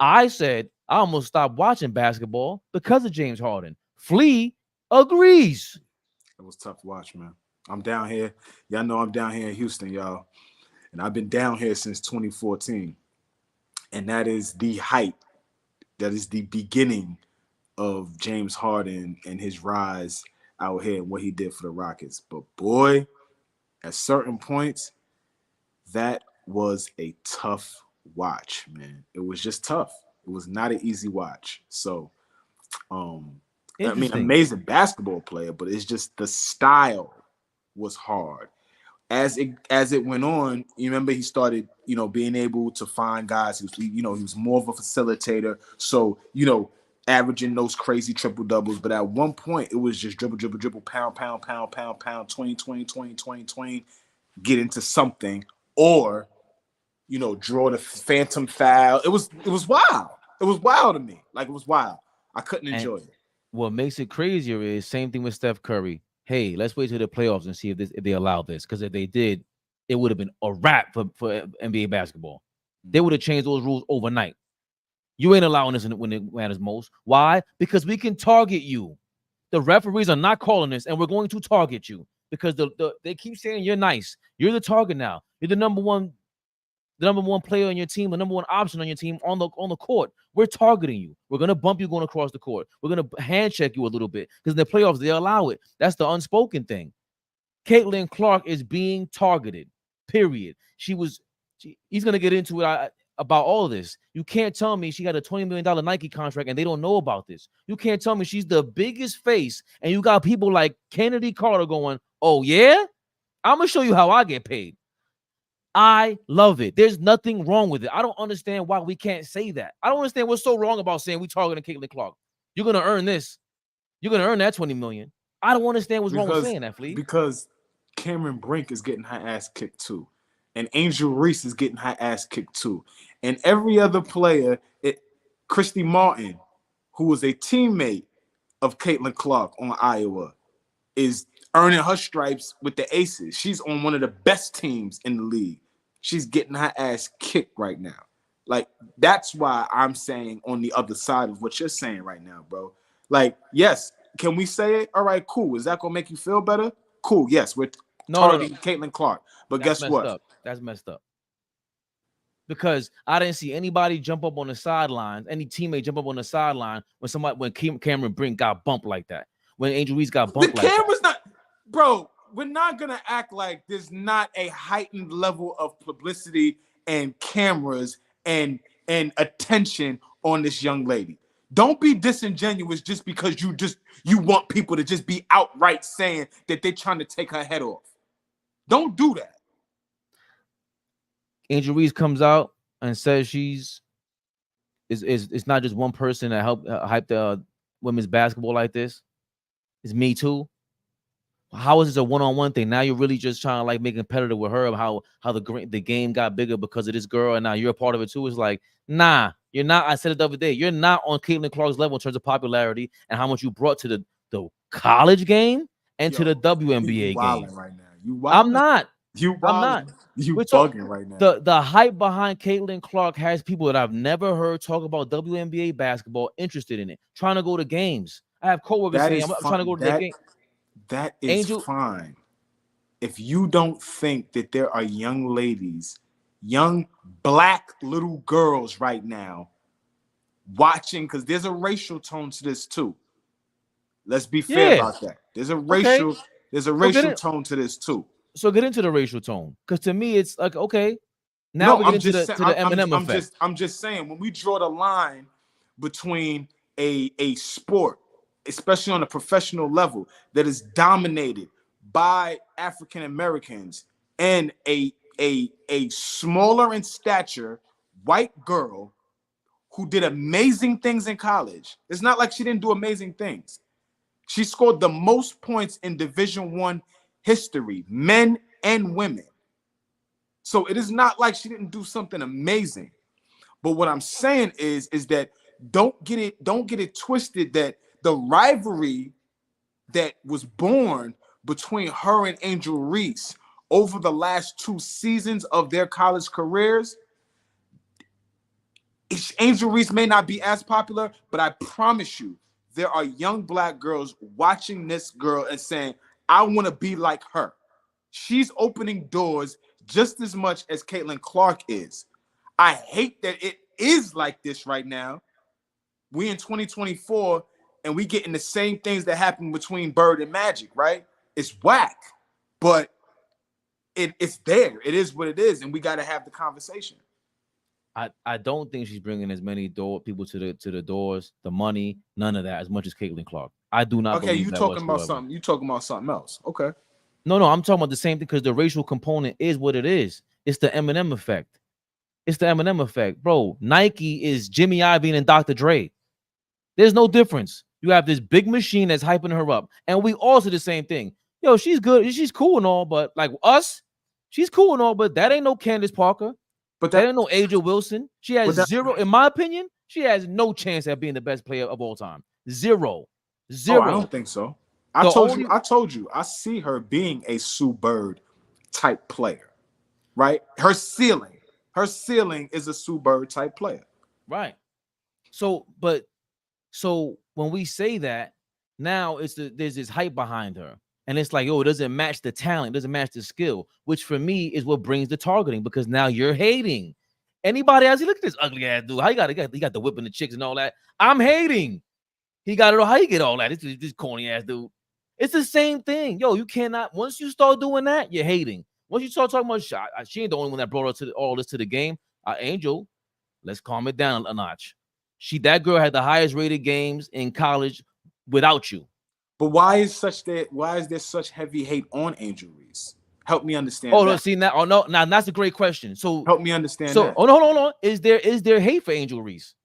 I said, I almost stopped watching basketball because of James Harden. Flea agrees. It was tough to watch, man. I'm down here. Y'all know I'm down here in Houston, y'all. And I've been down here since 2014. And that is the height. That is the beginning of James Harden and his rise out here and what he did for the Rockets. But boy, at certain points, that was a tough watch, man. It was just tough. It was not an easy watch. So, amazing basketball player, but it's just the style was hard. As it went on, you remember he started, being able to find guys. He was more of a facilitator. So, averaging those crazy triple doubles. But at one point, it was just dribble, pound, 20, get into something, or draw the phantom foul. It was wild. It was wild to me. Like, it was wild. I couldn't enjoy it. What makes it crazier is same thing with Steph Curry. Hey, let's wait till the playoffs and see if they allow this. Because if they did, it would have been a wrap for NBA basketball. They would have changed those rules overnight. You ain't allowing this when it matters most. Why? Because we can target you. The referees are not calling this, and we're going to target you because they keep saying you're nice. You're the target now. You're the number one player on your team, the number one option on your team on the court. We're targeting you. We're gonna bump you going across the court. We're gonna hand check you a little bit because in the playoffs they allow it. That's the unspoken thing. Caitlin Clark is being targeted. Period. He's gonna get into it about all of this. You can't tell me she got a $20 million Nike contract and they don't know about this. You can't tell me she's the biggest face and you got people like Kennedy Carter going, oh yeah? I'm gonna show you how I get paid. I love it. There's nothing wrong with it. I don't understand why we can't say that. I don't understand what's so wrong about saying we targeting Caitlin Clark. You're gonna earn this. You're gonna earn that $20 million. I don't understand what's wrong with saying that, Flea. Because Cameron Brink is getting her ass kicked too. And Angel Reese is getting her ass kicked too. And every other player, Christy Martin, who was a teammate of Caitlin Clark on Iowa, is earning her stripes with the Aces. She's on one of the best teams in the league. She's getting her ass kicked right now. Like, that's why I'm saying on the other side of what you're saying right now, bro. Like, yes, can we say it? All right, cool. Is that going to make you feel better? Cool, yes, we're targeting Caitlin Clark. But guess what? That's messed up. Because I didn't see anybody jump up on the sidelines, any teammate jump up on the sideline when Cameron Brink got bumped like that. When Angel Reese got bumped like that. The camera's not, bro. We're not gonna act like there's not a heightened level of publicity and cameras and attention on this young lady. Don't be disingenuous just because you want people to just be outright saying that they're trying to take her head off. Don't do that. Angel Reese comes out and says it's not just one person that helped hype the women's basketball like this. It's me too. How is this a one-on-one thing? Now you're really just trying to like make competitive with her of how the game got bigger because of this girl, and now you're a part of it too. It's like, nah, you're not. I said it the other day. You're not on Caitlin Clark's level in terms of popularity and how much you brought to the college game and to the WNBA game. Right now. I'm not. You I'm not. You bugging right now. The hype behind Caitlin Clark has people that I've never heard talk about WNBA basketball interested in it, trying to go to games. I have coworkers saying I'm trying to go to that game. That is fine. If you don't think that there are young ladies, young black little girls right now watching, because there's a racial tone to this too. Let's be fair about that. There's a racial tone to this too. So get into the racial tone, because to me it's like, okay, now we get into the Eminem effect. I'm just saying, when we draw the line between a sport, especially on a professional level, that is dominated by African Americans and a smaller in stature white girl who did amazing things in college. It's not like she didn't do amazing things. She scored the most points in Division I history, men and women. So it is not like she didn't do something amazing. But what I'm saying is that don't get it twisted that the rivalry that was born between her and Angel Reese over the last 2 seasons of their college careers, Angel Reese may not be as popular, but I promise you, there are young black girls watching this girl and saying, I want to be like her. She's opening doors just as much as Caitlin Clark is. I hate that it is like this right now. We in 2024 and we getting the same things that happen between Bird and Magic, right? It's whack, but it's there. It is what it is, and we got to have the conversation. I don't think she's bringing as many people to the doors, the money, none of that, as much as Caitlin Clark. I do not. Okay, you talking about something? You talking about something else? Okay. No, I'm talking about the same thing, because the racial component is what it is. It's the Eminem effect. It's the Eminem effect, bro. Nike is Jimmy Iovine and Dr. Dre. There's no difference. You have this big machine that's hyping her up, and we all say the same thing. Yo, she's good, she's cool and all, but like us, she's cool and all, but that ain't no Candace Parker. But that ain't no Aja Wilson. She has zero, in my opinion, she has no chance at being the best player of all time. Zero. Oh, I don't think so. I told you, I see her being a Sue Bird type player, right? Her ceiling is a Sue Bird type player. Right. So when we say that, now there's this hype behind her. And it's like, it doesn't match the talent, doesn't match the skill, which for me is what brings the targeting, because now you're hating. Anybody else, look at this ugly ass dude. How he got the whipping the chicks and all that. I'm hating. He got it all. How you get all that? This corny ass dude. It's the same thing. Yo, you cannot, once you start doing that, you're hating. Once you start talking about she ain't the only one that brought her all this to the game. Angel, let's calm it down a notch. That girl had the highest rated games in college without you. But why is there such heavy hate on Angel Reese? Help me understand. Oh, no, see now. Oh no, now that's a great question. So help me understand. So, hold on. Is there hate for Angel Reese?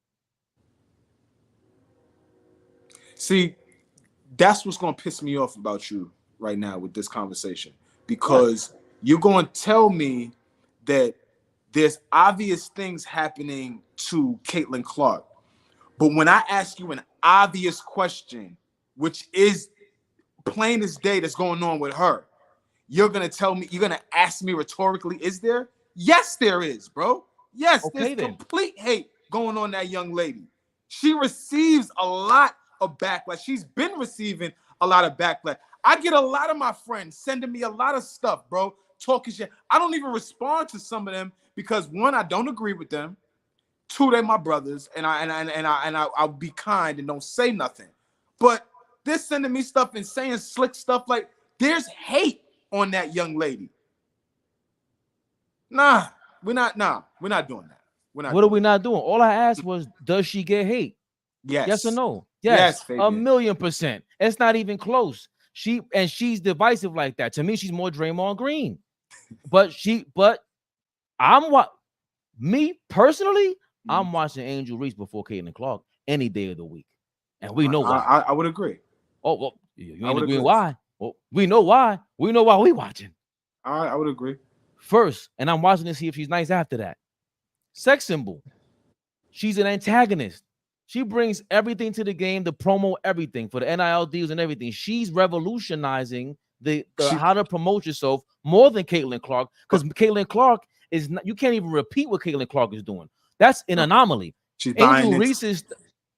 See, that's what's gonna piss me off about you right now with this conversation, because you're gonna tell me that there's obvious things happening to Caitlin Clark, but when I ask you an obvious question, which is plain as day that's going on with her, you're going to ask me rhetorically, is there? Yes, there is, bro. Yes, okay, there's complete hate going on that young lady. She receives a lot of backlash. She's been receiving a lot of backlash. I get a lot of my friends sending me a lot of stuff, bro, talking shit. I don't even respond to some of them because one, I don't agree with them. Two, they're my brothers, and I'll be kind and don't say nothing. But they're sending me stuff and saying slick stuff like there's hate on that young lady. Nah, we're not doing that. What are we not doing? All I asked was, does she get hate? Yes. Yes or no? Yes, Yes, 1,000,000%. It's not even close. She's divisive like that. To me, she's more Draymond Green. But me personally, I'm watching Angel Reese before Caitlin Clark any day of the week. And we know why. I would agree. Oh, well, you ain't agreeing why? Well, we know why. We know why we watching. I would agree. First, and I'm watching to see if she's nice after that. Sex symbol. She's an antagonist. She brings everything to the game, the promo, everything for the NIL deals and everything. She's revolutionizing the how to promote yourself more than Caitlin Clark, because Caitlin Clark is not, you can't even repeat what Caitlin Clark is doing. That's an anomaly. She's Angel Reese is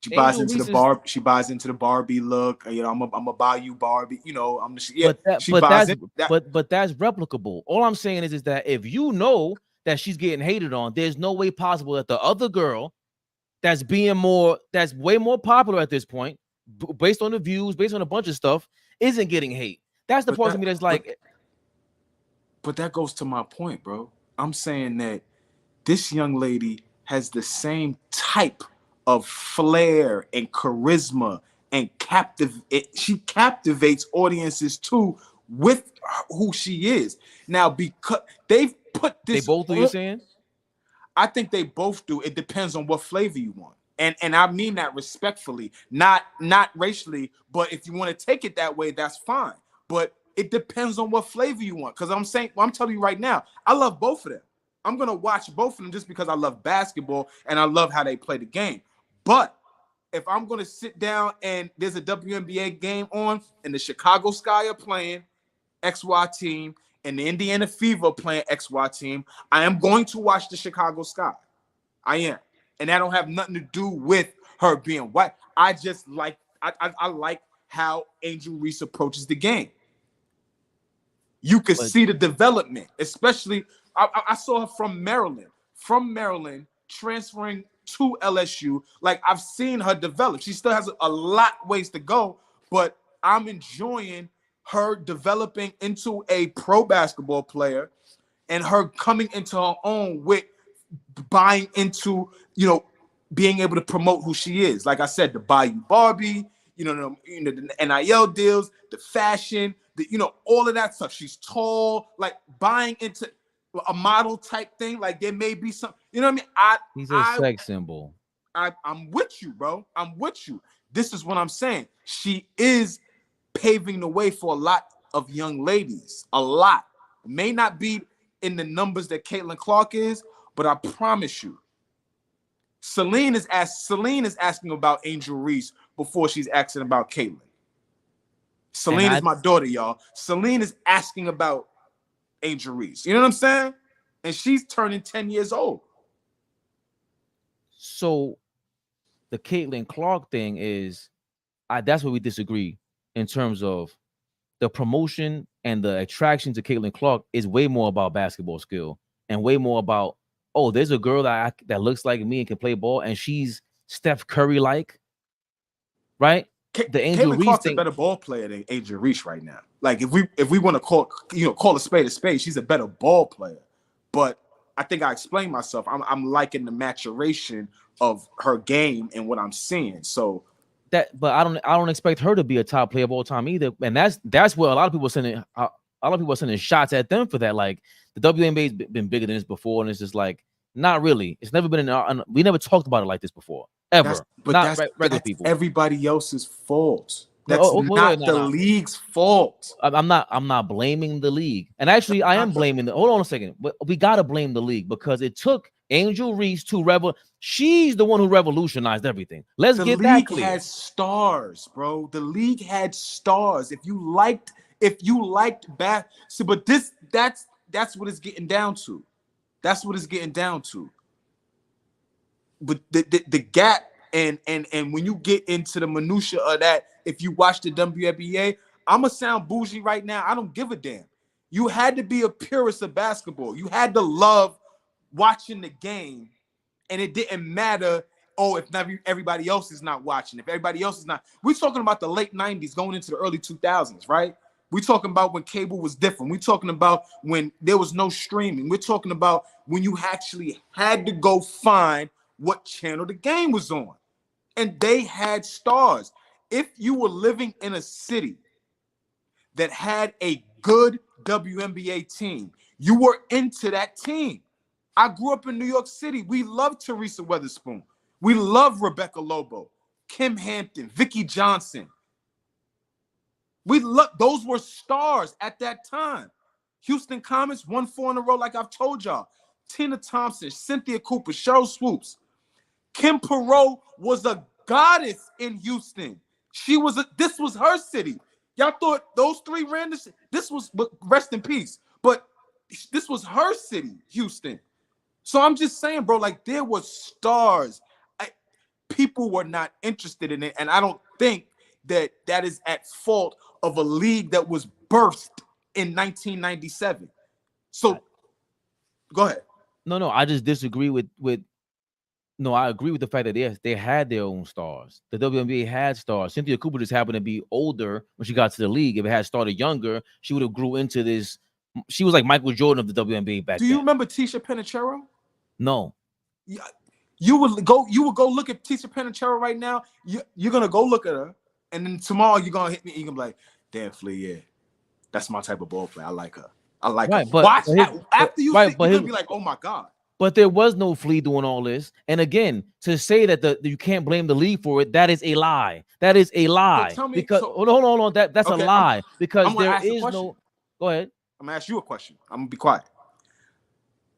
she buys into the Barbie look. You know, I'm gonna buy you Barbie. You know, but that's replicable. All I'm saying is that if you know that she's getting hated on, there's no way possible that the other girl that's way more popular at this point, based on the views, based on a bunch of stuff, isn't getting hate. That's the part of me that's like. But that goes to my point, bro. I'm saying that this young lady has the same type of flair and charisma and she captivates audiences too with who she is. Now, because they've put this, they both do. You saying? I think they both do. It depends on what flavor you want, and I mean that respectfully, not racially. But if you want to take it that way, that's fine. But it depends on what flavor you want. Because I'm telling you right now, I love both of them. I'm gonna watch both of them just because I love basketball and I love how they play the game. But if I'm gonna sit down and there's a WNBA game on and the Chicago Sky are playing XY team and the Indiana Fever playing XY team, I am going to watch the Chicago Sky. I am. And that don't have nothing to do with her being white. I just like I like how Angel Reese approaches the game. You can see the development, especially I saw her from Maryland transferring to LSU. Like, I've seen her develop. She still has a lot ways to go, but I'm enjoying her developing into a pro basketball player and her coming into her own with buying into, being able to promote who she is. Like I said, the Bayou Barbie, the NIL deals, the fashion, all of that stuff. She's tall, like buying into a model type thing. Like, there may be some, you know what I mean? He's a sex symbol. I'm with you, bro. I'm with you. This is what I'm saying. She is paving the way for a lot of young ladies. A lot. It may not be in the numbers that Caitlin Clark is, but I promise you, Celine is asking about Angel Reese before she's asking about Caitlin. Celine is my daughter, y'all. Celine is asking about Angel Reese. You know what I'm saying? And she's turning 10 years old. So the Caitlin Clark thing is, that's where we disagree in terms of the promotion and the attraction to Caitlin Clark is way more about basketball skill and way more about, oh, there's a girl that looks like me and can play ball, and she's Steph Curry like, right? The Angel Reese Clark's a better ball player than Angel Reese right now. Like, if we want to call a spade, she's a better ball player. But I think I explained myself. I'm liking the maturation of her game and what I'm seeing. So but I don't expect her to be a top player of all time either. And that's where a lot of people are sending shots at them for that. Like, the WNBA's been bigger than this before, and it's just like, not really. It's never been we never talked about it like this before, ever. That's regular people. Everybody else's fault. That's not the league's fault. I'm not blaming the league. And actually, I am blaming hold on a second. But we gotta blame the league because it took Angel Reese to she's the one who revolutionized everything. Let's get that clear. The league had stars, bro. The league had stars. If you liked but that's what it's getting down to. That's what it's getting down to. But the gap and when you get into the minutia of that, if you watch the WNBA, I'ma sound bougie right now. I don't give a damn. You had to be a purist of basketball. You had to love watching the game, and it didn't matter, if not everybody else is not watching. If everybody else is not, we're talking about the late 90s going into the early 2000s, right? We're talking about when cable was different. We're talking about when there was no streaming. We're talking about when you actually had to go find what channel the game was on. And they had stars. If you were living in a city that had a good WNBA team, you were into that team. I grew up in New York City. We loved Teresa Weatherspoon. We love Rebecca Lobo, Kim Hampton, Vicki Johnson. Those were stars at that time. Houston Comets won 4 in a row, like I've told y'all. Tina Thompson, Cynthia Cooper, Cheryl Swoops. Kim Perot was a goddess in Houston. This was her city. Y'all thought those three ran this. This was, rest in peace. But this was her city, Houston. So I'm just saying, bro, like there was stars. People were not interested in it. And I don't think that is at fault of a league that was birthed in 1997. So go ahead. No, I just disagree with no, I agree with the fact that they had their own stars. The WNBA had stars. Cynthia Cooper just happened to be older when she got to the league. If it had started younger, she would have grew into this. She was like Michael Jordan of the WNBA back then. Do you remember Tisha Penicheiro? No. Yeah, you would go look at Tisha Penicheiro right now. You're gonna go look at her, and then tomorrow you're gonna hit me. You're gonna be like, "Damn, Flea, yeah, that's my type of ball player. I like her. I like her." But watch after you see, you're gonna be like, "Oh my god." But there was no Flea doing all this. And again, to say that you can't blame the league for it, that is a lie. That is a lie. Because hold on. That's okay, a lie. Because there is no. Go ahead. I'm gonna ask you a question. I'm gonna be quiet.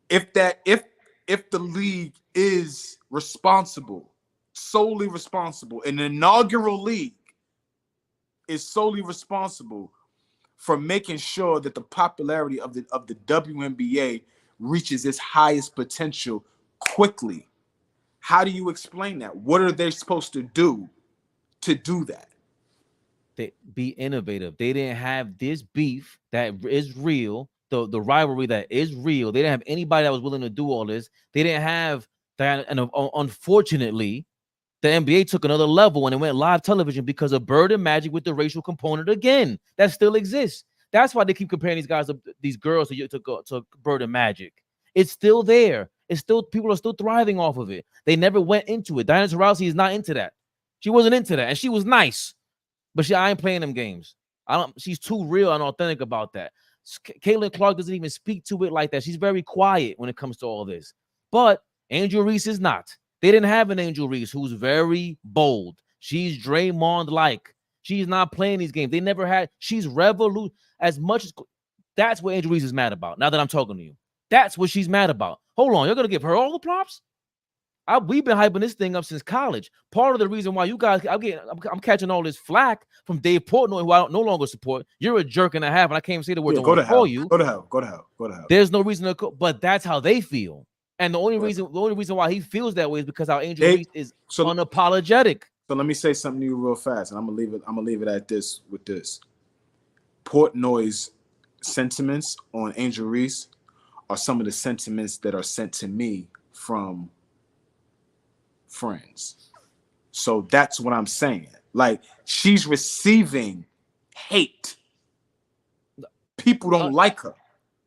If the league is solely responsible, an inaugural league is solely responsible for making sure that the popularity of the WNBA reaches its highest potential quickly, how do you explain that? What are they supposed to do that? They be innovative. They didn't have this beef that is real, the rivalry that is real. They didn't have anybody that was willing to do all this. They didn't have that, and unfortunately, the NBA took another level when it went live television because of Bird and Magic with the racial component again. That still exists. That's why they keep comparing these girls to Bird and Magic. It's still there. It's still, people are still thriving off of it. They never went into it. Diana Taurasi is not into that. She wasn't into that, and she was nice, but I ain't playing them games. She's too real and authentic about that. Caitlin Clark doesn't even speak to it like that. She's very quiet when it comes to all this. But Angel Reese is not. They didn't have an Angel Reese who's very bold. She's Draymond-like. She's not playing these games. They never had. She's revolution as much as. That's what Angel Reese is mad about. Now that I'm talking to you, that's what she's mad about. Hold on, you're gonna give her all the props? We've been hyping this thing up since college. Part of the reason why you guys, I'm catching all this flack from Dave Portnoy, who I don't no longer support. You're a jerk and a half, and I can't even say the word. Yeah, go to hell. Go to hell. Go to hell. Go to hell. There's no reason to, but that's how they feel. And the only reason why he feels that way is because our Angel Reese is unapologetic. So let me say something to you real fast, and I'm gonna leave it at this with this. Portnoy's sentiments on Angel Reese are some of the sentiments that are sent to me from friends. So that's what I'm saying. Like, she's receiving hate. People don't like her.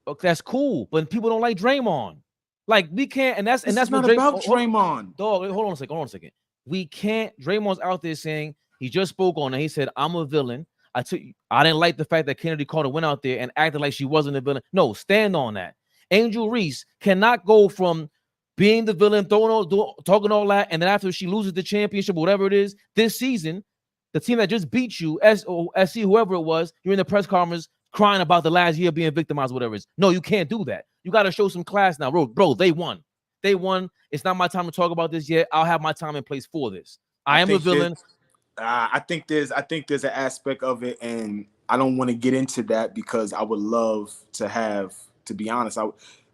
Okay, that's cool, but people don't like Draymond. Like, we can't, and that's not about Draymond. Dog, hold on a second. We can't. Draymond's out there saying, he just spoke on it. He said, "I'm a villain. I didn't like the fact that Kennedy Carter went out there and acted like she wasn't a villain." No, stand on that. Angel Reese cannot go from being the villain, talking all that, and then after she loses the championship, whatever it is, this season, the team that just beat you, SC, whoever it was, you're in the press conference crying about the last year being victimized, whatever it is. No, you can't do that. You got to show some class now. Bro, they won. They won. It's not my time to talk about this yet. I'll have my time and place for this. I am a villain. I think there's an aspect of it, and I don't want to get into that because I would love to be honest,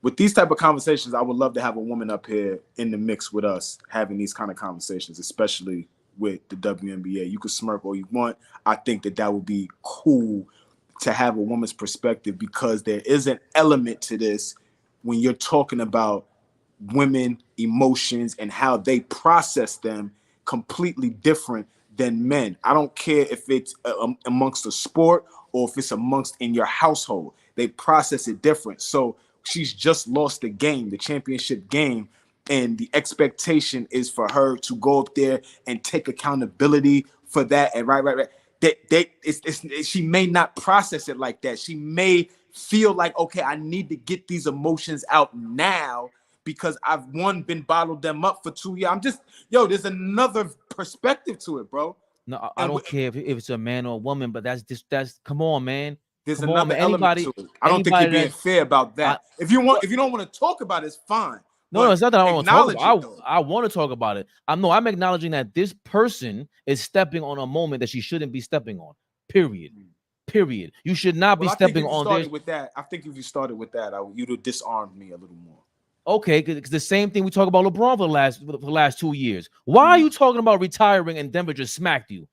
with these type of conversations, I would love to have a woman up here in the mix with us having these kind of conversations, especially with the WNBA. You can smirk all you want. I think that would be cool to have a woman's perspective, because there is an element to this when you're talking about women emotions and how they process them completely different than men. I don't care if it's amongst the sport or if it's amongst in your household. They process it different. So she's just lost the game, the championship game, and the expectation is for her to go up there and take accountability for that. And right. She may not process it like that. She may feel like, okay, I need to get these emotions out now because I've been bottled them up for 2 years. I'm just, there's another perspective to it, bro. No, I don't care if it's a man or a woman, but that's come on, man. There's Come another on, man. element to it. I don't think you're being fair about that. If you don't want to talk about it, it's fine. No, it's not that I don't want to talk about it. I want to talk about it. I'm acknowledging that this person is stepping on a moment that she shouldn't be stepping on. Period. You should not be stepping on this. I think if you started with that, you'd have disarmed me a little more. Okay, because the same thing we talk about LeBron for the last 2 years. Why are you talking about retiring and Denver just swept you?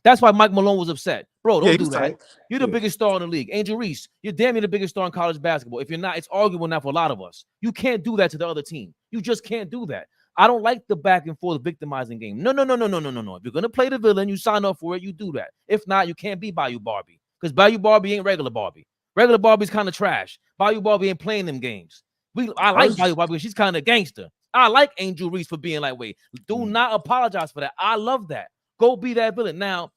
That's why Mike Malone was upset. Bro, don't do that. Tight. You're the biggest star in the league. Angel Reese, you're damn near the biggest star in college basketball. If you're not, it's arguable now for a lot of us. You can't do that to the other team. You just can't do that. I don't like the back and forth victimizing game. No. If you're gonna play the villain, you sign up for it, you do that. If not, you can't be Bayou Barbie. Because Bayou Barbie ain't regular Barbie. Regular Barbie's kind of trash. Bayou Barbie ain't playing them games. I like Bayou Barbie. She's kind of gangster. I like Angel Reese for being like, wait, do not apologize for that. I love that. Go be that villain. Now,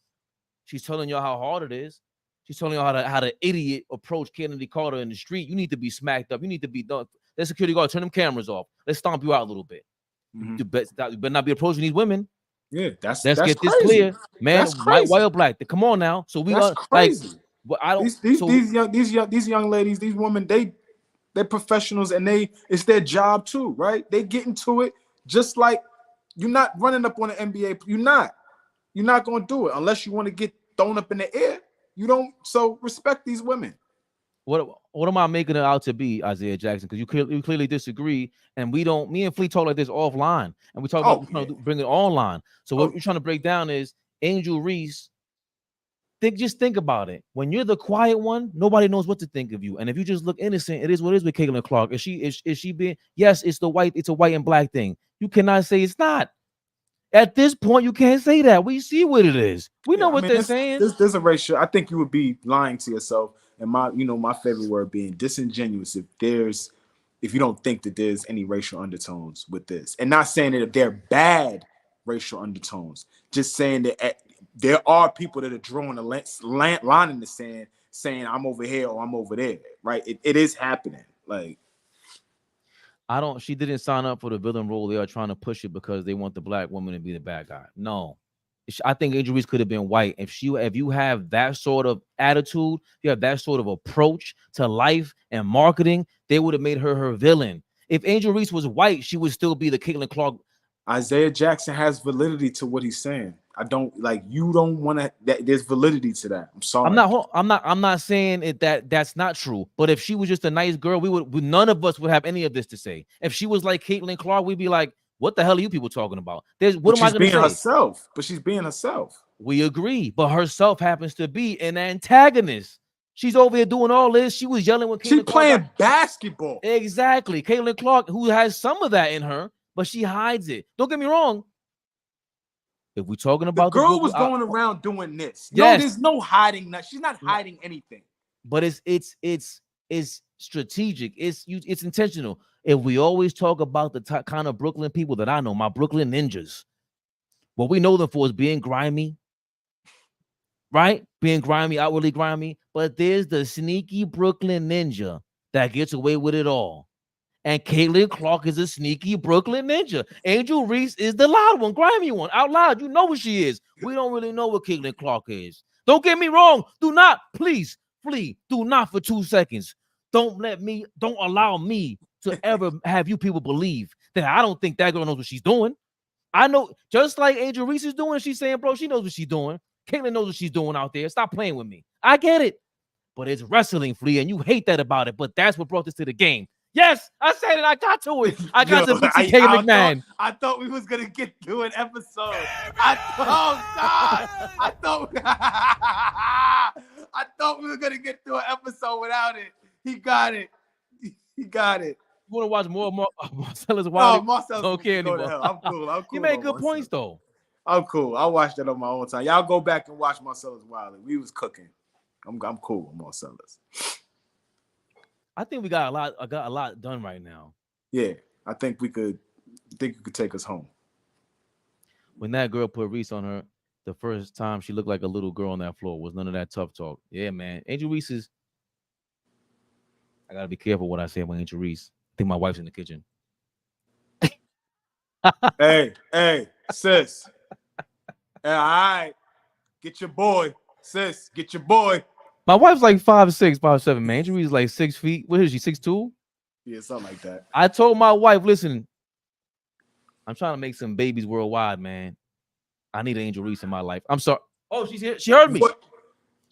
she's telling y'all how hard it is. She's telling y'all how to idiot approach Kennedy Carter in the street. You need to be smacked up. You need to be done. Let security guard turn them cameras off. Let's stomp you out a little bit. You better not be approaching these women. Yeah, let's get crazy. This clear, man. White or black. Come on now. So we are crazy. Like, I don't. These young ladies, these women, they're professionals and it's their job too, right? They get into it just like you're not running up on the NBA. You're not going to do it unless you want to get thrown up in the air. You don't. So respect these women. What am I making it out to be, Isaiah Jackson? Because you clearly disagree, and we don't. Me and Flea talk like this offline, and we talk about bring it online. So what we're trying to break down is Angel Reese. Just think about it. When you're the quiet one, nobody knows what to think of you. And if you just look innocent, it is what it is with Caitlin Clark. Is she being? Yes, it's a white and black thing. You cannot say it's not. At this point, you can't say that. We see what it is. We know what they're saying. There's a ratio. I think you would be lying to yourself. And my favorite word being disingenuous if you don't think that there's any racial undertones with this. And not saying that they're bad racial undertones, just saying that there are people that are drawing a line in the sand saying I'm over here or I'm over there, right? It is happening. Like, she didn't sign up for the villain role. They are trying to push it because they want the black woman to be the bad guy. No. I think Angel Reese could have been white. If you have that sort of attitude, you have that sort of approach to life and marketing, they would have made her villain. If Angel Reese was white, she would still be the Caitlin Clark. Isaiah Jackson has validity to what he's saying. You don't want to. There's validity to that. I'm sorry. I'm not saying that's not true. But if she was just a nice girl, none of us would have any of this to say. If she was like Caitlin Clark, we'd be like, what the hell are you people talking about? What am I going to say? Herself, but she's being herself. We agree, but herself happens to be an antagonist. She's over here doing all this. She was yelling when she's playing basketball. Exactly. Caitlin Clark, who has some of that in her, but she hides it. Don't get me wrong. If we're talking about the girl was going around doing this. Yes. No, there's no hiding that. She's not hiding anything. But it's strategic. It's intentional. If we always talk about the kind of Brooklyn people that I know, my Brooklyn ninjas, what we know them for is being grimy, right? Being grimy, outwardly grimy. But there's the sneaky Brooklyn ninja that gets away with it all. And Caitlin Clark is a sneaky Brooklyn ninja. Angel Reese is the loud one, grimy one, out loud. You know what she is. We don't really know what Caitlin Clark is. Don't get me wrong. Do not, please, do not for 2 seconds. Don't allow me to ever have you people believe that I don't think that girl knows what she's doing. I know, just like Angel Reese is doing, she's saying, bro, she knows what she's doing. Caitlin knows what she's doing out there. Stop playing with me. I get it. But it's wrestling, Flea, and you hate that about it. But that's what brought this to the game. Yes, I said it. I got to it. I got to beat K. McMahon. I thought we was going to get through an episode. I thought thought we were gonna get through an episode without it. He got it. He got it. You want to watch more Marcellus Oh, Wiley? Marcellus, Okay, go to anymore. hell. I'm cool. I'm cool. You made on good Marcellus. points though. I'm cool. I watched that on my own time. Y'all go back and watch Marcellus Wiley. We was cooking. I'm cool with Marcellus. I think we got a lot done right now. Yeah, I think you could take us home. When that girl put Reese on her, the first time she looked like a little girl on that floor. Was none of that tough talk. Yeah, man. Angel Reese is. I gotta be careful what I say when Angel Reese. I think my wife's in the kitchen. Hey, sis. Hey, all right. Get your boy. Sis, get your boy. My wife's like 5'6", 5'7", man. Angel Reese is like 6 feet. What is she, 6'2"? Yeah, something like that. I told my wife, listen, I'm trying to make some babies worldwide, man. I need an Angel Reese in my life. I'm sorry. Oh, she's here. She heard me. What?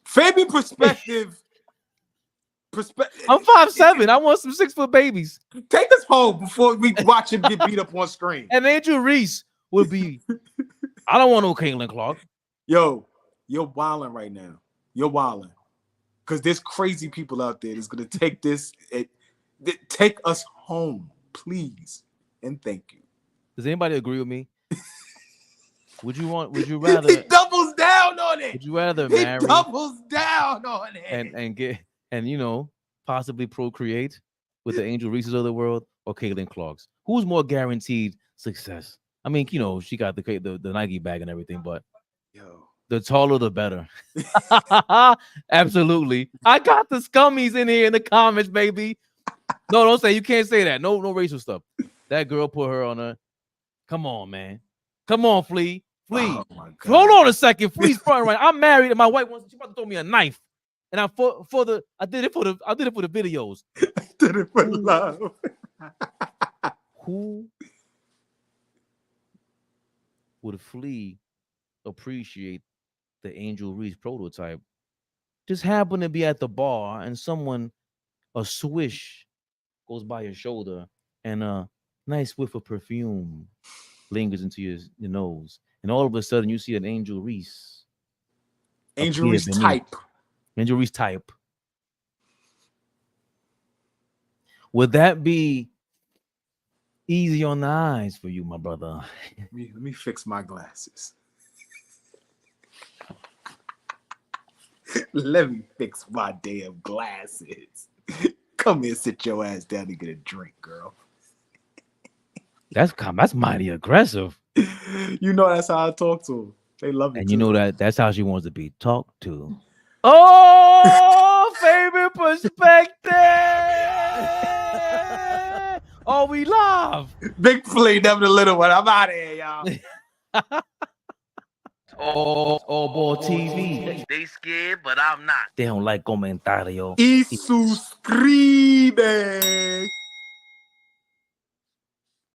Fabian perspective. I'm 5'7". I want some 6-foot babies. Take us home before we watch him get beat up on screen. And Angel Reese would be. I don't want no Caitlin Clark. Yo, you're wilding right now. You're wilding. Because there's crazy people out there that's going to take this. Take us home, please. And thank you. Does anybody agree with me? Would you rather? He doubles down on it. Would you rather He marry doubles down on it. and possibly procreate with the Angel Reeses of the world or Caitlin Clark's? Who's more guaranteed success? I mean, she got the Nike bag and everything, but the taller the better. Absolutely. I got the scummies in here in the comments, baby. No, don't say, you can't say that. No racial stuff. That girl put her on her. Come on, man. Come on, Flea. Oh Hold on a second. Flea's front right. I'm married and my wife wants, she's about to throw me a knife. And I did it for the videos. I did it for love. Who would Flea appreciate the Angel Reese prototype? Just happen to be at the bar and a swish goes by your shoulder and a nice whiff of perfume lingers into your nose. And all of a sudden you see an Angel Reese. Angel Reese type. Angel Reese type. Would that be easy on the eyes for you, my brother? Let me fix my glasses. Let me fix my damn glasses. Come here, sit your ass down and get a drink, girl. That's mighty aggressive. That's how I talk to them. They love it. And that's how she wants to be talked to. Oh, Fabian PerspecTV. Oh, we love. Big Flea, never the little one. I'm out of here, y'all. AllBall TV. They scared, but I'm not. They don't like comentario. Y suscribe.